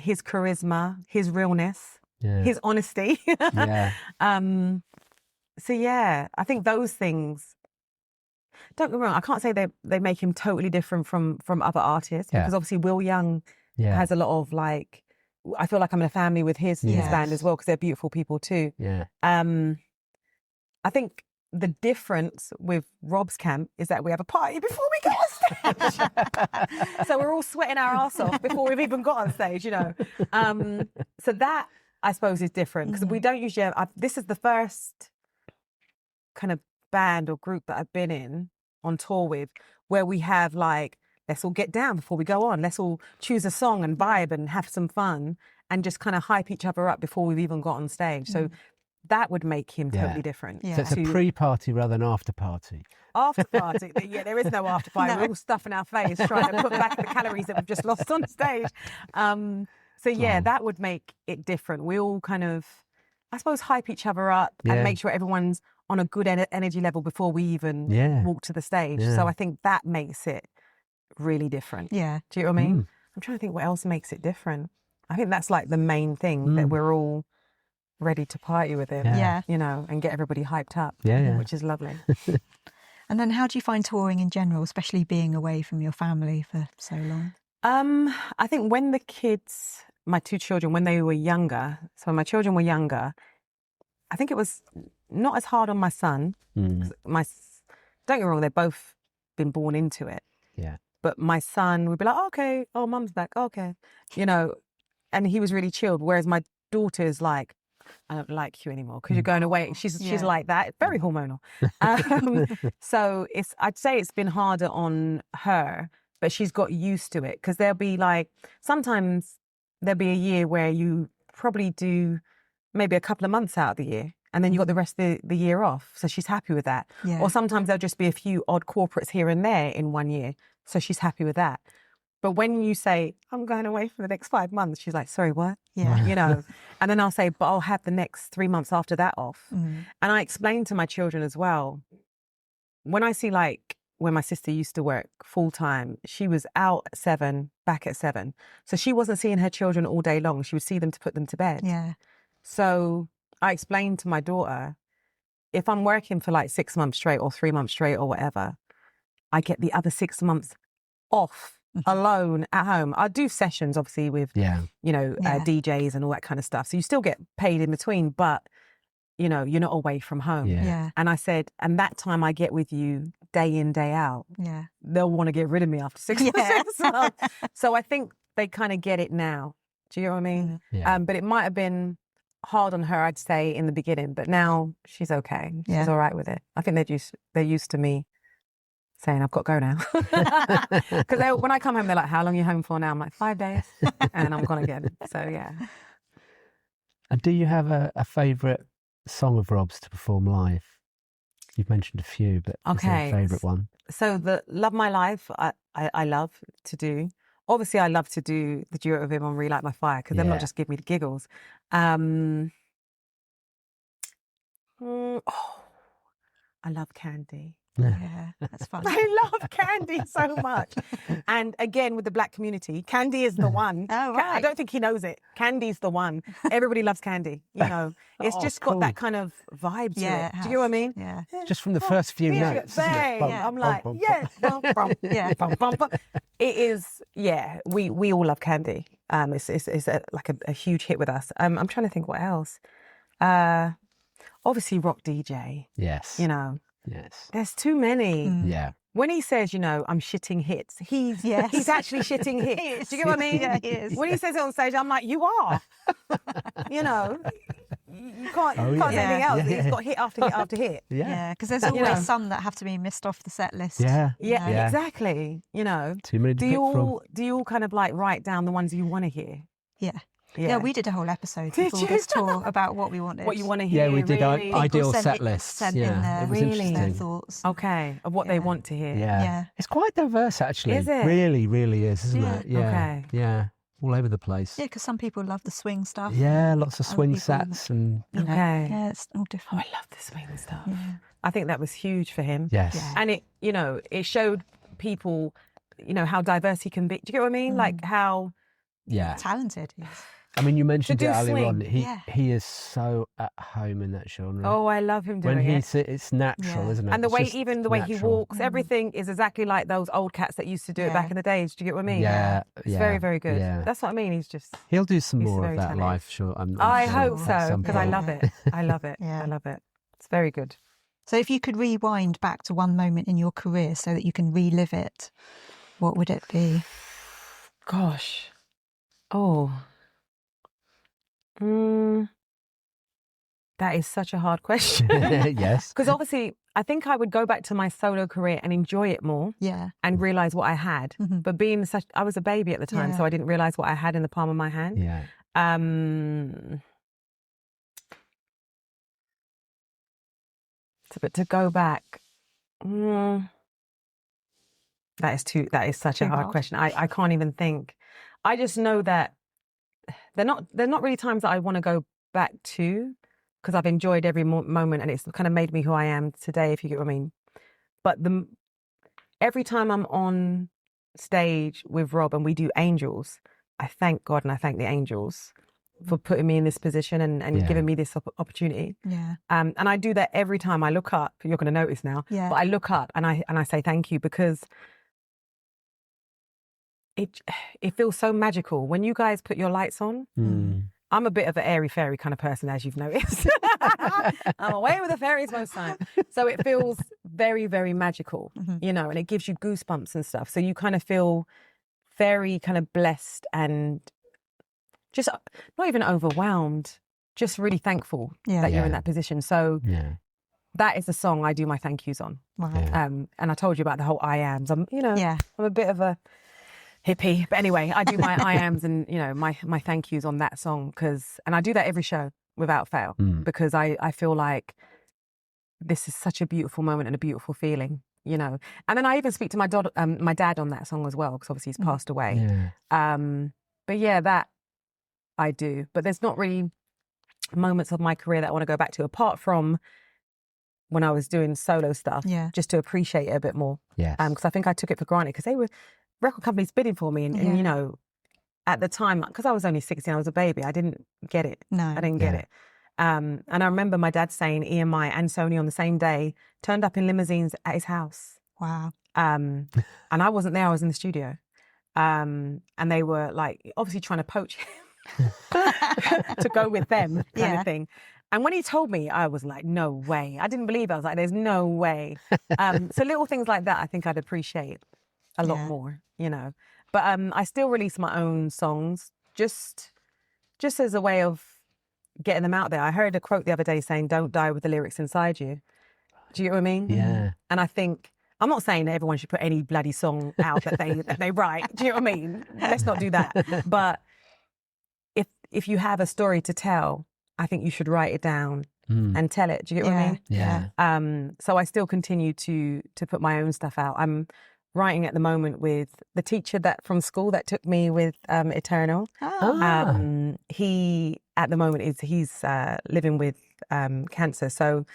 his charisma, his realness, his honesty. So yeah, I think those things. Don't get me wrong, I can't say they make him totally different from other artists because obviously Will Young has a lot of like I feel like I'm in a family with his band as well, because they're beautiful people too. Yeah. I think the difference with Rob's camp is that we have a party before we go on stage. So we're all sweating our arse off before we've even got on stage, you know. So that, I suppose, is different, because we don't usually have, this is the first kind of band or group that I've been in on tour with where we have like, let's all get down before we go on. Let's all choose a song and vibe and have some fun and just kind of hype each other up before we've even got on stage. So that would make him totally different. So it's a pre-party rather than after-party. After party, yeah, there is no after party. We're all stuffing our face trying to put back the calories that we've just lost on stage. So yeah, that would make it different. We all kind of, I suppose, hype each other up and make sure everyone's on a good energy level before we even walk to the stage. So I think that makes it really different. Yeah. Do you know what I mean? I'm trying to think what else makes it different. I think that's like the main thing, that we're all ready to party with him. Yeah. You know, and get everybody hyped up. Yeah. Which is lovely. And then how do you find touring in general, especially being away from your family for so long? I think when the kids, my two children, when they were younger, so when my children were younger, I think it was not as hard on my son. Don't get me wrong, they've both been born into it. Yeah. But my son would be like, okay, oh, mum's back, okay. You know, and he was really chilled. Whereas my daughter's like, I don't like you anymore because you're going away. She's like that, very hormonal. So I'd say it's been harder on her, but she's got used to it, because there'll be like, sometimes there'll be a year where you probably do maybe a couple of months out of the year, and then you got the rest of the year off. So she's happy with that. Yeah. Or sometimes there'll just be a few odd corporates here and there in 1 year. So she's happy with that. But when you say, I'm going away for the next 5 months, she's like, sorry, what? Yeah. You know, and then I'll say, but I'll have the next 3 months after that off. And I explain to my children as well, when I see like when my sister used to work full time, she was out at 7, back at 7. So she wasn't seeing her children all day long. She would see them to put them to bed. Yeah. So I explained to my daughter, if I'm working for like 6 months straight or 3 months straight or whatever, I get the other 6 months off alone at home. I do sessions, obviously, with, you know, DJs and all that kind of stuff. So you still get paid in between, but, you know, you're not away from home. Yeah. And I said, and that time I get with you day in, day out. Yeah. They'll want to get rid of me after 6 months. So I think they kind of get it now. Do you know what I mean? Yeah. But it might have been hard on her, I'd say, in the beginning, but now she's okay. She's Yeah. all right with it. I think they're used to me saying, I've got to go now. Because when I come home, they're like, how long are you home for now? I'm like, 5 days. And I'm gone again. So, yeah. And do you have a favourite song of Rob's to perform live? You've mentioned a few, but is there a favourite one? So the Love My Life, I love to do. Obviously, I love to do the duet with him on Relight My Fire, because they're not just give me the giggles. I love Candy. Yeah, that's fun. I love Candy so much. And again, with the black community, Candy is the one. Oh, right. I don't think he knows it. Candy's the one. Everybody loves Candy. You know, it's just got that kind of vibe to it. Do you know what I mean? Yeah. Just from the first few notes. Isn't it? Bum, I'm like, bum, bum, yeah, bum, bum, Yeah. bum, bum, bum. It is, yeah. We all love Candy. It's like a huge hit with us. I'm trying to think what else. Obviously, Rock DJ. Yes. You know. Yes. There's too many. Yeah. When he says, you know, I'm shitting hits, he's actually shitting hits. He is. Do you get what I mean? Yeah, he is. When he says it on stage, I'm like, you are. You know, you can't say anything else. He's got hit after hit after hit. Yeah, because there's always some that have to be missed off the set list. Yeah. Yeah, exactly. You know. Too many to pick from. Do you all kind of like write down the ones you want to hear? Yeah, we did a whole episode before this tour about what we wanted. What you want to hear. Yeah, we did really. ideal set lists. Sent in their, it was interesting. thoughts. Okay, of what they want to hear. Yeah. It's quite diverse, actually. Is it? Really, really is, isn't it? Yeah. Okay. Yeah. All over the place. Yeah, because some people love the swing stuff. Yeah, lots of Other swing people, sets and. You know, Okay. Yeah, it's all Oh, different. I love the swing stuff. Yeah. I think that was huge for him. Yes. Yeah. And it, you know, it showed people, you know, how diverse he can be. Do you get what I mean? Like how Yeah. Talented. I mean, you mentioned do it earlier on. swing. He is so at home in that genre. Oh, I love him doing it. It's natural, isn't it? And the It's way, just even the way he natural. walks, everything is exactly like those old cats that used to do it back in the days. Do you get what I mean? Yeah, It's very, very good. yeah. That's what I mean. He's just. He'll do some He's more of very that talented. live, sure. I sure hope at so, some because I point. love it. I love it. Yeah. I love it. It's very good. So if you could rewind back to one moment in your career so that you can relive it, what would it be? Gosh. Oh. That is such a hard question. Yes. Because obviously, I think I would go back to my solo career and enjoy it more Yeah. and realise what I had. Mhm. But I was a baby at the time, Yeah. so I didn't realise what I had in the palm of my hand. Yeah. But to go back, that is such a hard question. I can't even think. I just know that they're not really times that I want to go back to, because I've enjoyed every moment and it's kind of made me who I am today, if you get what I mean. But every time I'm on stage with Rob and we do Angels, I thank God and I thank the Angels for putting me in this position and giving me this opportunity. Yeah. And I do that every time I look up. You're going to notice now. Yeah. But I look up and I say thank you, because it feels so magical when you guys put your lights on. I'm a bit of an airy-fairy kind of person, as you've noticed. I'm away with the fairies most time. So it feels very, very magical, you know, and it gives you goosebumps and stuff. So you kind of feel very kind of blessed and just not even overwhelmed, just really thankful that you're in that position. So that is the song I do my thank yous on. Wow. And I told you about the whole I ams. I'm a bit of a hippie, but anyway, I do my I ams and my thank yous on that song, and I do that every show without fail, because I feel like this is such a beautiful moment and a beautiful feeling, you know. And then I even speak to my dad on that song as well, because obviously he's passed away. But yeah, that I do. But there's not really moments of my career that I want to go back to, apart from when I was doing solo stuff, just to appreciate it a bit more. Because I think I took it for granted, because they were record companies bidding for me, and you know, at the time, because I was only 16, I was a baby, I didn't get it. I didn't get it. And I remember my dad saying EMI and Sony on the same day turned up in limousines at his house. Wow. And I wasn't there, I was in the studio. And they were like obviously trying to poach him to go with them kind of thing. And when he told me, I was like, no way. I didn't believe it. I was like, there's no way. So little things like that, I think I'd appreciate a lot more, you know. But I still release my own songs just as a way of getting them out there. I heard a quote the other day saying, don't die with the lyrics inside you. Do you get what I mean? Yeah. And I think, I'm not saying that everyone should put any bloody song out that they write. Do you know what I mean? Let's not do that. But if you have a story to tell, I think you should write it down and tell it. Do you get what I mean? Yeah. So I still continue to put my own stuff out. I'm writing at the moment with the teacher from school that took me with Eternal. He at the moment he's living with cancer. So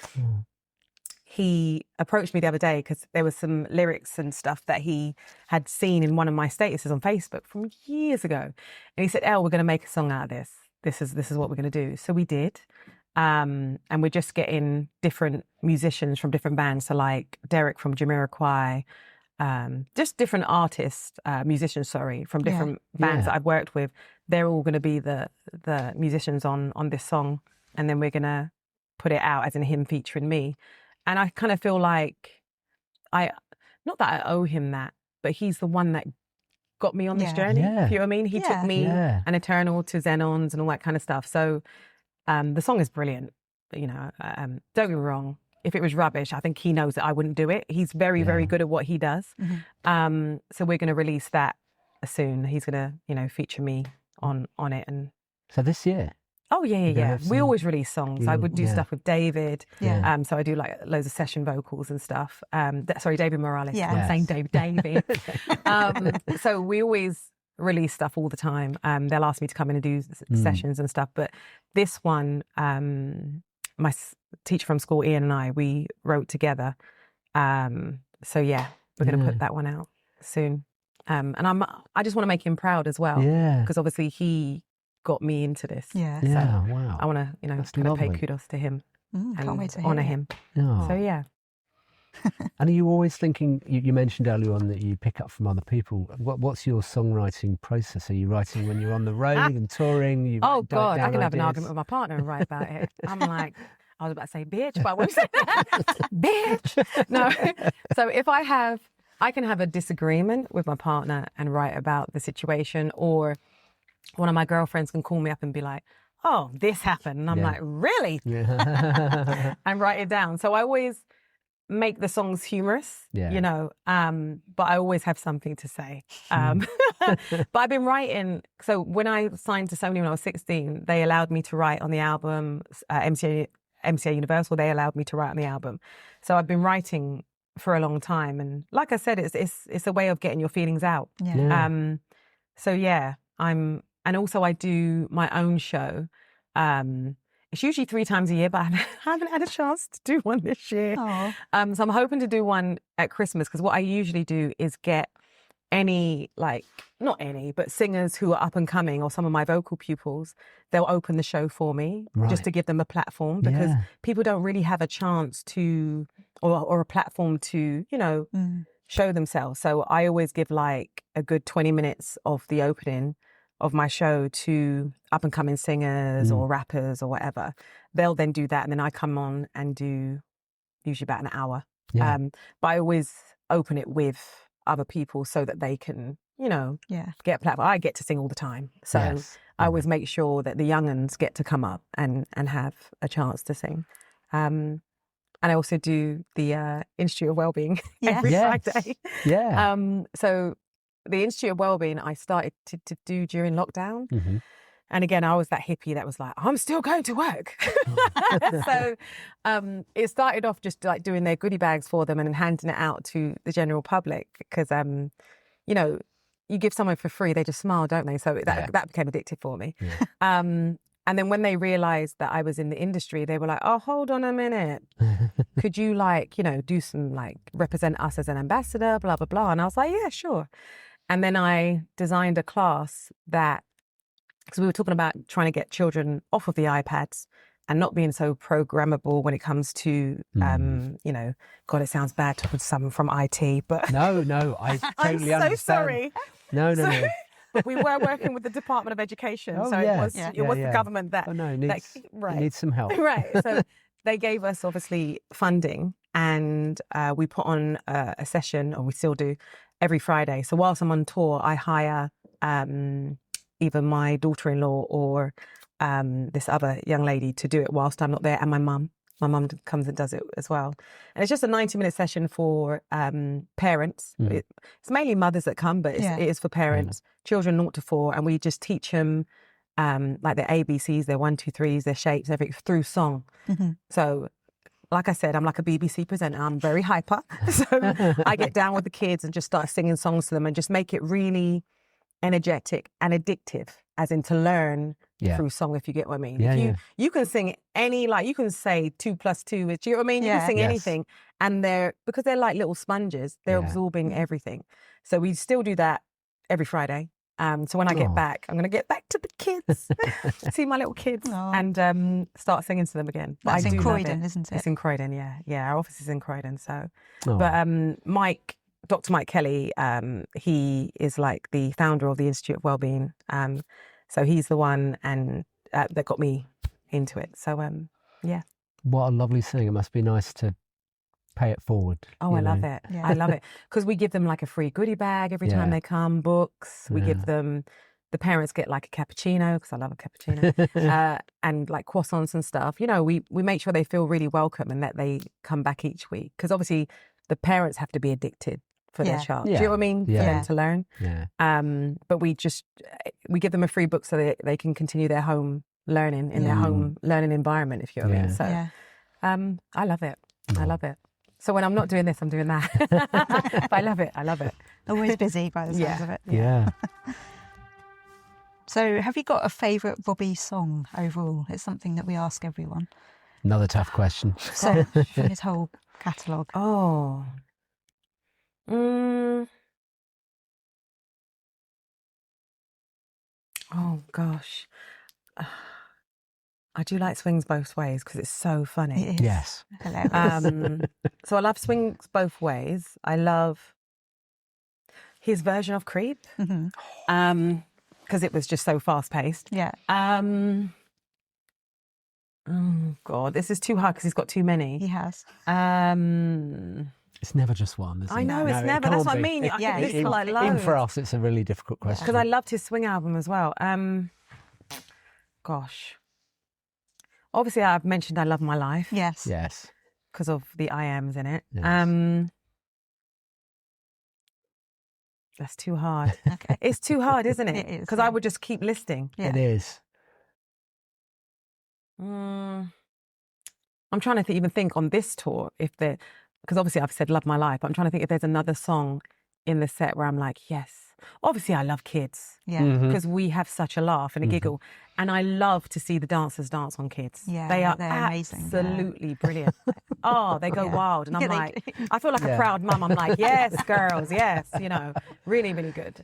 he approached me the other day because there was some lyrics and stuff that he had seen in one of my statuses on Facebook from years ago. And he said, Elle, we're going to make a song out of this. This is what we're going to do. So we did. And we're just getting different musicians from different bands. So like Derek from Jamiroquai, just different artists, musicians, from different bands that I've worked with. They're all going to be the musicians on this song. And then we're going to put it out as in him featuring me. And I kind of feel like not that I owe him that, but he's the one that got me on this journey. You know what I mean? He took me and Eternal to Xenons and all that kind of stuff. So the song is brilliant. You know, don't get me wrong. If it was rubbish, I think he knows that I wouldn't do it. He's very, very good at what he does. So we're going to release that soon. He's going to, feature me on it. And so this year? Oh, yeah. We always release songs. I would do stuff with David. So I do like loads of session vocals and stuff. David Morales. I'm saying David. So we always release stuff all the time. They'll ask me to come in and do sessions and stuff. But this one, my teacher from school, Ian, and I, we wrote together. So yeah, we're going to put that one out soon. And I just want to make him proud as well. Because obviously he got me into this. Yeah. Yeah, wow. I want to, you know, That's kind of pay lovely. kudos to him Can't wait to hear honour it. him. Oh. So yeah. And are you always thinking, you mentioned earlier on that you pick up from other people. What's your songwriting process? Are you writing when you're on the road and touring? You Oh write God, I down can have an ideas? argument with my partner and write about it. I'm like, I was about to say bitch, but I wouldn't say that. Bitch. No. So if I can have a disagreement with my partner and write about the situation, or one of my girlfriends can call me up and be like, oh, this happened. And I'm like, really? Yeah. And write it down. So I always make the songs humorous, you know, but I always have something to say. But I've been writing. So when I signed to Sony when I was 16, they allowed me to write on the album. MCA Universal, they allowed me to write on the album. So I've been writing for a long time. And like I said, it's a way of getting your feelings out. Yeah. So yeah, and also I do my own show. It's usually 3 times a year, but I haven't had a chance to do one this year. Oh. So I'm hoping to do one at Christmas, because what I usually do is get not any, but singers who are up and coming, or some of my vocal pupils, they'll open the show for me just to give them a platform, because people don't really have a chance to, or a platform to, you know, show themselves. So I always give like a good 20 minutes of the opening of my show to up and coming singers or rappers or whatever. They'll then do that, and then I come on and do usually about an hour. Yeah. But I always open it with other people so that they can, you know, get a platform. I get to sing all the time, so I always make sure that the young'uns get to come up and have a chance to sing. And I also do the Institute of Wellbeing every Friday. Yeah. So the Institute of Wellbeing I started to do during lockdown. Mm-hmm. And again, I was that hippie that was like, I'm still going to work. So it started off just like doing their goodie bags for them and handing it out to the general public, because, you know, you give someone for free, they just smile, don't they? So that became addictive for me. Yeah. And then when they realised that I was in the industry, they were like, oh, hold on a minute. Could you like, you know, do some like represent us as an ambassador, blah, blah, blah. And I was like, yeah, sure. And then I designed a class that, because we were talking about trying to get children off of the iPads and not being so programmable when it comes to, you know, God, it sounds bad talking to someone from IT, but... No, I totally understand. I'm so sorry. No. We were working with the Department of Education, so it was the government that... Oh, no, it needs some help. Right, so they gave us, obviously, funding, and we put on a session, or we still do, every Friday. So whilst I'm on tour, I hire either my daughter-in-law or this other young lady to do it whilst I'm not there, and my mum. My mum comes and does it as well. And it's just a 90-minute session for parents. It's mainly mothers that come, but it is for parents, children 0 to 4, and we just teach them like their ABCs, their 1, 2, 3s, their shapes, everything through song. So, like I said, I'm like a BBC presenter. I'm very hyper. So I get down with the kids and just start singing songs to them and just make it really energetic and addictive, as in to learn through song, if you get what I mean. You can sing any, like, you can say 2 + 2, do you know what I mean? You can sing anything, and because they're like little sponges, they're absorbing everything. So we still do that every Friday. So when I get back, I'm going to get back to the kids, see my little kids, and start singing to them again. But That's in Croydon, isn't it? It's in Croydon, yeah. Our office is in Croydon. So, but Dr. Mike Kelly, he is like the founder of the Institute of Wellbeing. So he's the one that got me into it. So, yeah. What a lovely thing. It must be nice to pay it forward. Oh, I love it. Yeah. I love it. Because we give them like a free goodie bag every time they come, books. We give them, the parents get like a cappuccino, because I love a cappuccino, and like croissants and stuff. You know, we make sure they feel really welcome and that they come back each week. Because obviously the parents have to be addicted for their child. Do you know what I mean? For them to learn. Yeah. But we give them a free book so that they can continue their home learning in their home learning environment, if you know what I mean. So I love it. I love it. So when I'm not doing this, I'm doing that. But I love it. Always busy by the sounds of it. Yeah. So have you got a favourite Robbie song overall? It's something that we ask everyone. Another tough question. So from his whole catalogue. Oh. Oh gosh. I do like Swings Both Ways because it's so funny. It is. Yes. Hilarious. So I love Swings Both Ways. I love his version of Creep because it was just so fast paced. Yeah. Oh God, this is too hard because he's got too many. He has. It's never just one, is it? I know, it's it never. That's can't what I be. mean. I Yeah, could listen it's like not. Even loads. for us, it's a really difficult question. Because I loved his Swing album as well. Gosh. Obviously, I've mentioned I Love My Life. Yes. Yes. Because of the I Ams in it. Yes. That's too hard. Okay. It's too hard, isn't it? It is, Because yeah. I would just keep listing. Yeah. It is. I'm trying to even think on this tour if there, because obviously I've said Love My Life, but I'm trying to think if there's another song in the set where I'm like, yes. Obviously I love Kids Yeah. because we have such a laugh and a giggle, and I love to see the dancers dance on Kids. Yeah, they are they're amazing, yeah. absolutely brilliant. Oh, they go Yeah. wild, and I'm Yeah, they like, do. I feel like a Yeah. proud mum. I'm like, yes, girls, yes, you know, really, really good.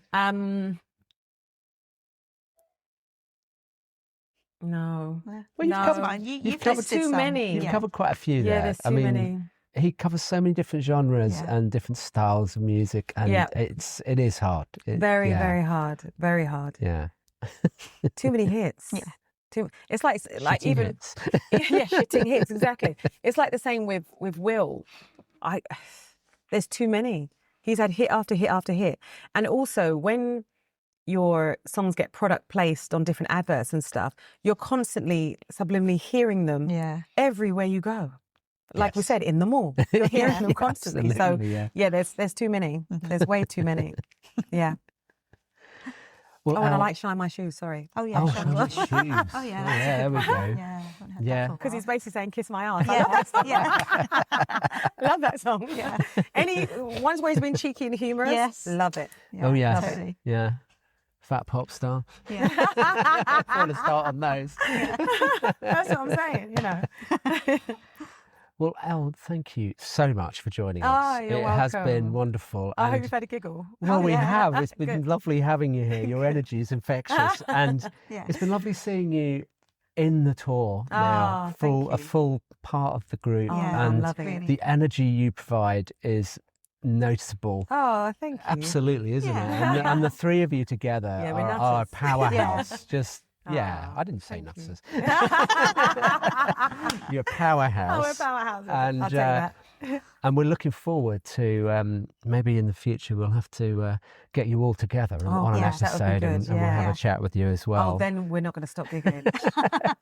No. Well, Well, you've No. covered, fine. You've covered listed too some. many. You've Yeah. covered quite a few there. Yeah, there's too I mean, many. he covers so many different genres Yeah. and different styles of music, and Yeah. it is hard. Very, yeah. very hard. Very hard. Yeah. Too many hits. Yeah. It's like Shitting even hits. yeah, shitting hits, exactly. It's like the same with Will. There's too many. He's had hit after hit after hit. And also when your songs get product placed on different adverts and stuff, you're constantly subliminally hearing them Yeah. everywhere you go. Like we Yes. said, in the mall. You're hearing them constantly. Absolutely, So yeah. there's too many. There's way too many. Yeah. Well, Oh, and I Al- like Shine My Shoes, sorry. Oh, yeah. Oh, sure. Shine My Shoes. Oh, yeah. Oh, That's yeah, a there good we one. go. Yeah. I haven't heard Yeah. that for a Because he's while. basically saying, kiss my ass. I Yeah. love that song. Yeah. Love that song. Yeah. Any ones where he's been cheeky and humorous? Yes. Love it. Oh, yes. Totally. Yeah. Fat pop star. Yeah. I want to start on those. That's what I'm saying, you know. Well, Elle, thank you so much for joining us. Oh, you're it has been welcome. wonderful. I hope and- you've had a giggle. Well, Oh, we yeah. have. It's been Good. lovely having you here. Your energy is infectious, and Yeah. it's been lovely seeing you in the tour now, Oh, thank a you. full part of the group, Oh, Yeah, I'm and loving it. really. the energy you provide is noticeable. Oh, thank you. Absolutely, isn't Yeah. it? And the three of you together Yeah, we're are a nutters. powerhouse. Just yeah, Oh, I didn't say thank you. nutters. You're a powerhouse. Oh, we're powerhouses. And, I'll take that. And we're looking forward to maybe in the future we'll have to get you all together on an yes, that would be episode, good, and we'll yeah. have a chat with you as well. Oh, then we're not going to stop giggling.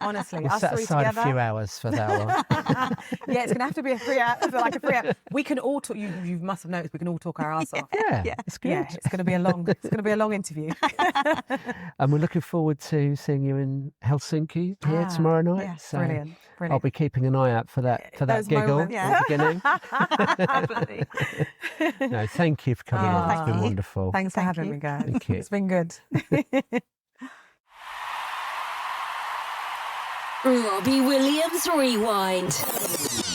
Honestly, We'll us set three aside together. a few hours for that one. Yeah, it's going to have to be a 3 hour, like a 3 hour. We can all talk. You must have noticed we can all talk our ass off. Yeah, it's good. Yeah, it's going to be a long. It's going to be a long interview. And we're looking forward to seeing you in Helsinki here tomorrow night. yes, So Brilliant. I'll Brilliant. be keeping an eye out for that Those giggle moments. at the beginning. Absolutely. No, thank you for coming Oh, on. It's thank been you. wonderful. Thanks for Thank having you. me, guys. Thank you. It's been good. Robbie Williams Rewind.